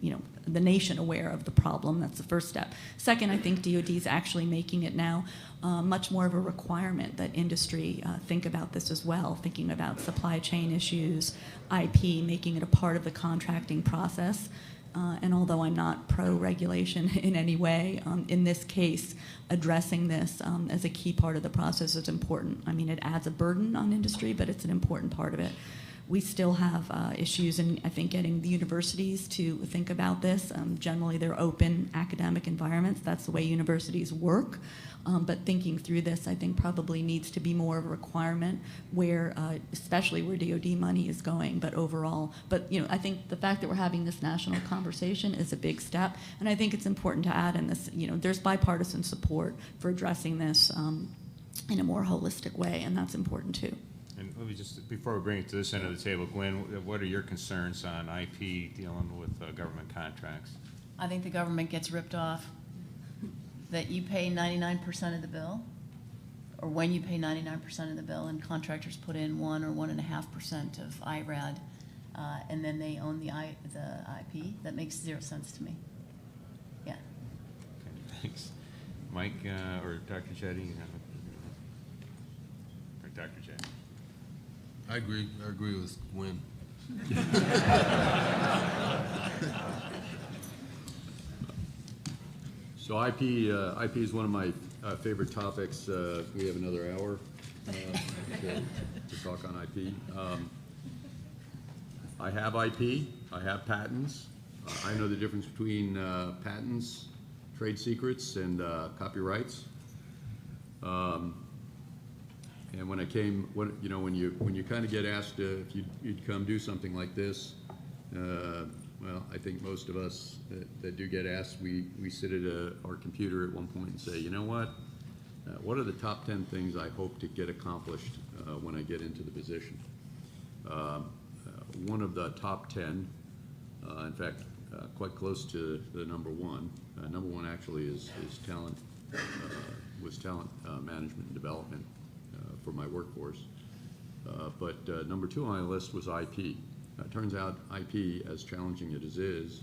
Speaker 4: the nation aware of the problem. That's the first step. Second, I think DOD is actually making it now much more of a requirement that industry think about this as well, thinking about supply chain issues, IP, making it a part of the contracting process. And although I'm not pro-regulation in any way, in this case, addressing this as a key part of the process is important. I mean, it adds a burden on industry, but it's an important part of it. We still have issues in, I think, getting the universities to think about this. Generally, they're open academic environments. That's the way universities work. But thinking through this, I think, probably needs to be more of a requirement where, especially where DOD money is going, but overall. But, I think the fact that we're having this national conversation is a big step. And I think it's important to add in this, there's bipartisan support for addressing this in a more holistic way, and that's important too.
Speaker 1: And let me just, before we bring it to this end of the table, Gwen, what are your concerns on IP dealing with government contracts?
Speaker 5: I think the government gets ripped off, that you pay 99% of the bill, or when you pay 99% of the bill, and contractors put in 1 or 1.5% of IRAD, and then they own the IP. That makes 0 sense to me. Yeah.
Speaker 1: Okay, thanks. Mike or Dr. Jetty? You have or Dr. Jetty?
Speaker 2: I agree with Gwen.
Speaker 3: So IP is one of my favorite topics. We have another hour to talk on IP. I have IP. I have patents. I know the difference between patents, trade secrets, and copyrights. And when you kind of get asked if you'd come do something like this, well, I think most of us that do get asked, we sit at our computer at one point and say, you know what are the top 10 things I hope to get accomplished when I get into the position? One of the top 10, in fact, quite close to the number one. Number one actually is talent, was talent management and development for my workforce. But number 2 on my list was IP. It turns out IP, as challenging as it is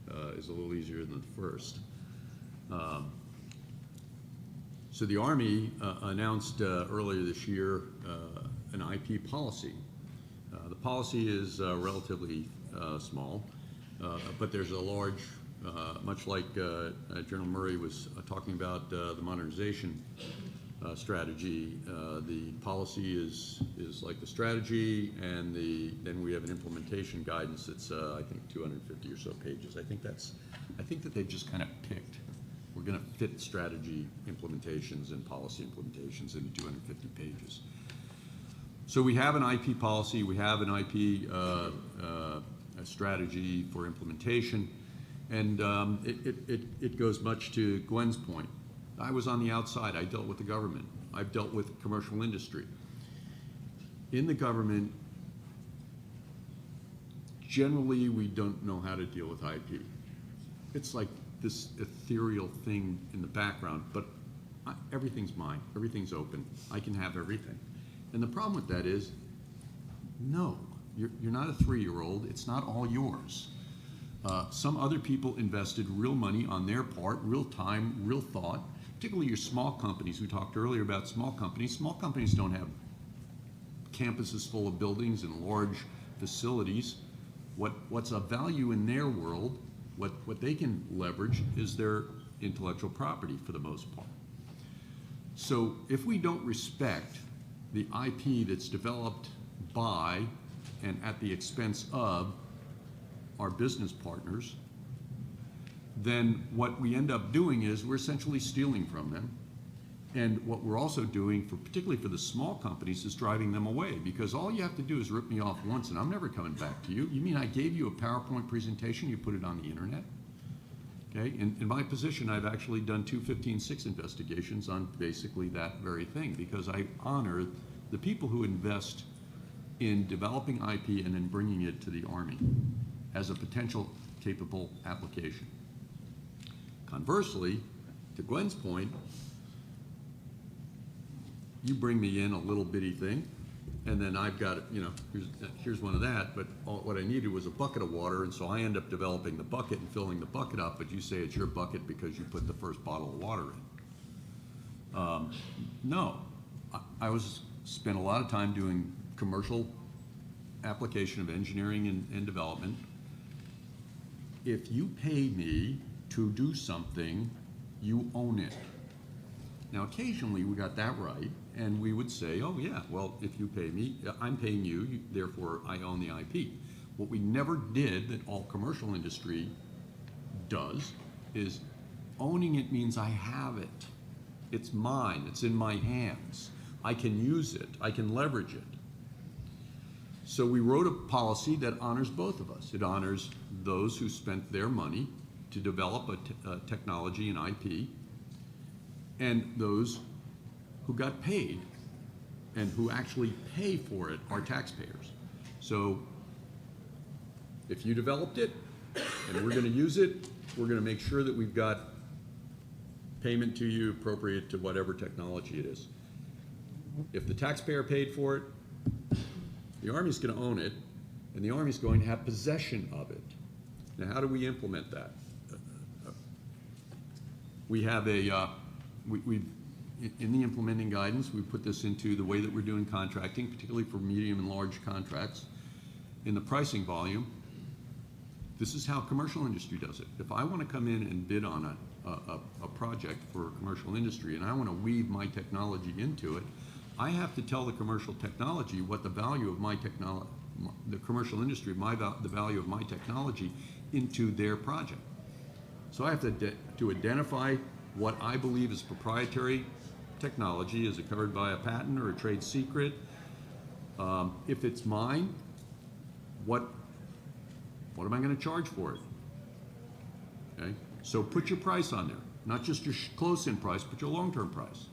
Speaker 3: a little easier than the first. So the Army announced earlier this year an IP policy. The policy is relatively small, but there's a large, much like General Murray was talking about the modernization strategy. The policy is like the strategy, and then we have an implementation guidance that's I think 250 or so pages. I think that they've just kind of picked. We're going to fit strategy implementations and policy implementations into 250 pages. So we have an IP policy. We have an IP a strategy for implementation, and it goes much to Gwen's point. I was on the outside. I dealt with the government. I've dealt with commercial industry. In the government, generally we don't know how to deal with IP. It's like this ethereal thing in the background, but everything's mine. Everything's open. I can have everything. And the problem with that is, no, you're not a 3-year-old. It's not all yours. Some other people invested real money on their part, real time, real thought. Particularly your small companies. We talked earlier about small companies. Small companies don't have campuses full of buildings and large facilities. What's of value in their world, what they can leverage is their intellectual property for the most part. So if we don't respect the IP that's developed by and at the expense of our business partners, then what we end up doing is we're essentially stealing from them. And what we're also doing, particularly for the small companies, is driving them away, because all you have to do is rip me off once and I'm never coming back to you. You mean I gave you a PowerPoint presentation, you put it on the internet? Okay, in my position, I've actually done 2 15-6 investigations on basically that very thing, because I honor the people who invest in developing IP and then bringing it to the Army as a potential capable application. Conversely, to Gwen's point, you bring me in a little bitty thing, and then I've got, here's one of that, but what I needed was a bucket of water, and so I end up developing the bucket and filling the bucket up, but you say it's your bucket because you put the first bottle of water in. No, I spent a lot of time doing commercial application of engineering and development. If you pay me to do something, you own it. Now, occasionally we got that right, and we would say, oh yeah, well, if you pay me, I'm paying you, therefore I own the IP. What we never did, that all commercial industry does, is owning it means I have it. It's mine, it's in my hands. I can use it, I can leverage it. So we wrote a policy that honors both of us. It honors those who spent their money to develop a technology and IP, and those who got paid and who actually pay for it are taxpayers. So if you developed it and we're going to use it, we're going to make sure that we've got payment to you appropriate to whatever technology it is. If the taxpayer paid for it, the Army's going to own it, and the Army's going to have possession of it. Now, how do we implement that? We have a, in the implementing guidance, we put this into the way that we're doing contracting, particularly for medium and large contracts. In the pricing volume, this is how commercial industry does it. If I want to come in and bid on a project for a commercial industry and I want to weave my technology into it, I have to tell the commercial technology what the value of my technology, the commercial industry, the value of my technology into their project. So I have to identify what I believe is proprietary technology. Is it covered by a patent or a trade secret? If it's mine, what am I going to charge for it? Okay, so put your price on there, not just your close-in price, but your long-term price.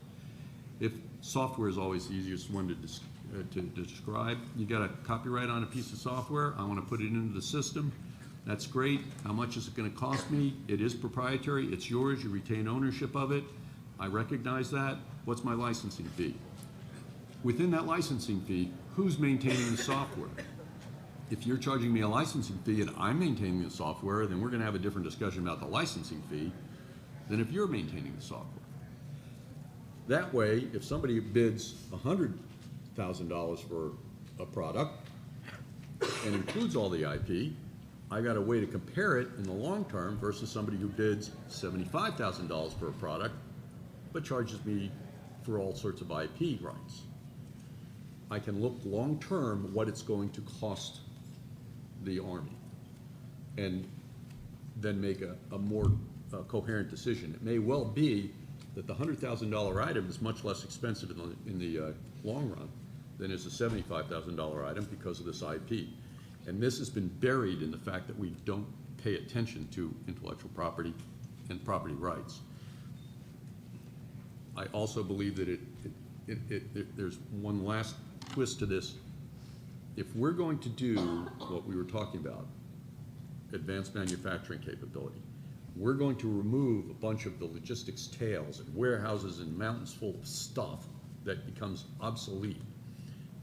Speaker 3: If software is always the easiest one to describe, you got a copyright on a piece of software. I want to put it into the system. That's great. How much is it going to cost me? It is proprietary. It's yours. You retain ownership of it. I recognize that. What's my licensing fee? Within that licensing fee, who's maintaining the software? If you're charging me a licensing fee and I'm maintaining the software, then we're going to have a different discussion about the licensing fee than if you're maintaining the software. That way, if somebody bids $100,000 for a product and includes all the IP, I got a way to compare it in the long term versus somebody who bids $75,000 for a product but charges me for all sorts of IP rights. I can look long term what it's going to cost the Army and then make a more coherent decision. It may well be that the $100,000 item is much less expensive in the long run than is a $75,000 item because of this IP. And this has been buried in the fact that we don't pay attention to intellectual property and property rights. I also believe that there's one last twist to this. If we're going to do what we were talking about, advanced manufacturing capability, we're going to remove a bunch of the logistics tails and warehouses and mountains full of stuff that becomes obsolete,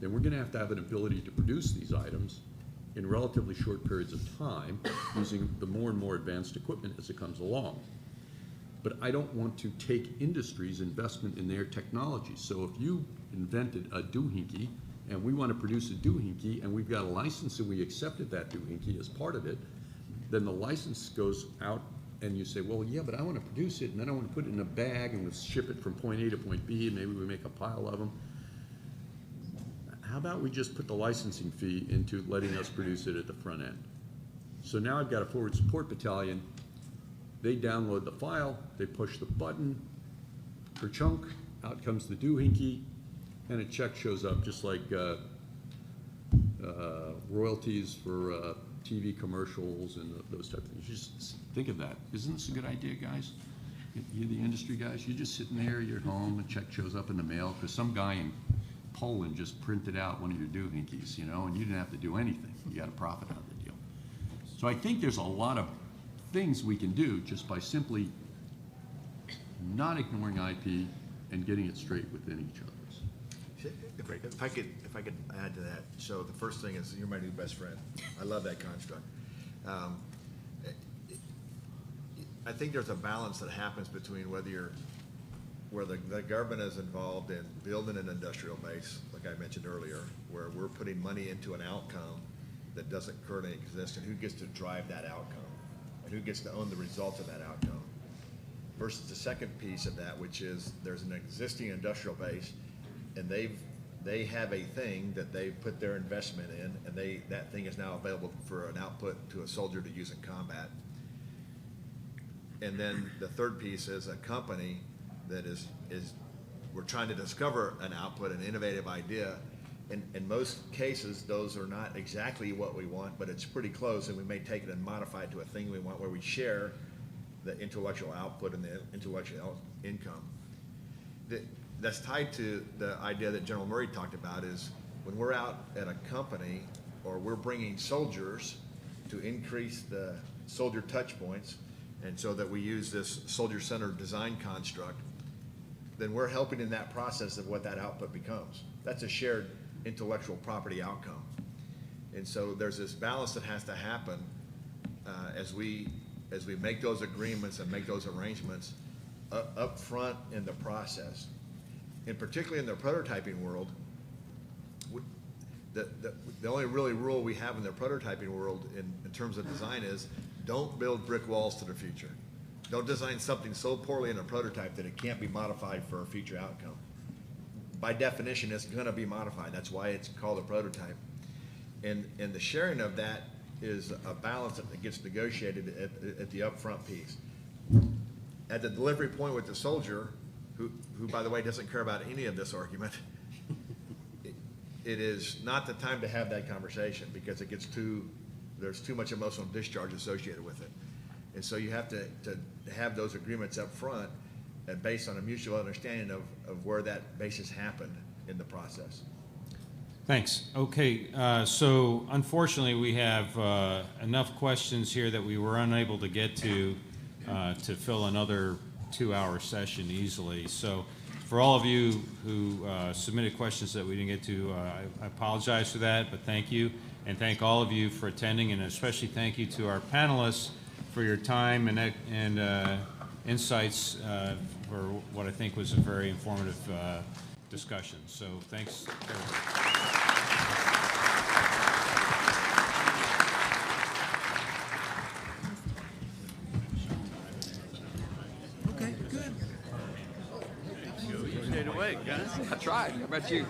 Speaker 3: then we're going to have an ability to produce these items in relatively short periods of time using the more and more advanced equipment as it comes along. But I don't want to take industry's investment in their technology. So if you invented a doohickey and we want to produce a doohickey and we've got a license and we accepted that doohickey as part of it, then the license goes out and you say, well, yeah, but I want to produce it and then I want to put it in a bag and we'll ship it from point A to point B and maybe we make a pile of them. How about we just put the licensing fee into letting us produce it at the front end? So now I've got a forward support battalion. They download the file, they push the button, kerchunk, out comes the doohickey, and a check shows up just like royalties for TV commercials and those type of things. You just think of that. Isn't this a good idea, guys? You're the industry guys. You're just sitting there, you're at home, a check shows up in the mail because some guy in Poland just printed out one of your doohickeys, you know, and you didn't have to do anything. You got a profit out of the deal. So I think there's a lot of things we can do just by simply not ignoring IP and getting it straight within each other's.
Speaker 6: If I could add to that. So the first thing is you're my new best friend. I love that construct. I think there's a balance that happens between where the government is involved in building an industrial base, like I mentioned earlier, where we're putting money into an outcome that doesn't currently exist, and who gets to drive that outcome, and who gets to own the results of that outcome, versus the second piece of that, which is there's an existing industrial base, and they have a thing that they put their investment in, and that thing is now available for an output to a soldier to use in combat. And then the third piece is a company that is we're trying to discover an output, an innovative idea. In most cases, those are not exactly what we want, but it's pretty close, and we may take it and modify it to a thing we want where we share the intellectual output and the intellectual income. that's tied to the idea that General Murray talked about is when we're out at a company or we're bringing soldiers to increase the soldier touch points, and so that we use this soldier-centered design construct, then we're helping in that process of what that output becomes. That's a shared intellectual property outcome. And so there's this balance that has to happen as we make those agreements and make those arrangements up front in the process. And particularly in the prototyping world, the only really rule we have in the prototyping world in terms of design is don't build brick walls to the future. Don't design something so poorly in a prototype that it can't be modified for a future outcome. By definition, it's going to be modified. That's why it's called a prototype. And the sharing of that is a balance that gets negotiated at the upfront piece. At the delivery point with the soldier, who by the way doesn't care about any of this argument, it is not the time to have that conversation because it gets there's too much emotional discharge associated with it. And so you have to have those agreements up front and based on a mutual understanding of where that basis happened in the process.
Speaker 1: Thanks. Okay, so unfortunately, we have enough questions here that we were unable to get to fill another 2-hour session easily. So for all of you who submitted questions that we didn't get to, I apologize for that, but thank you. And thank all of you for attending, and especially thank you to our panelists for your time and insights for what I think was a very informative discussion. So thanks, everyone.
Speaker 7: Stayed awake, guys.
Speaker 8: I tried. How about you?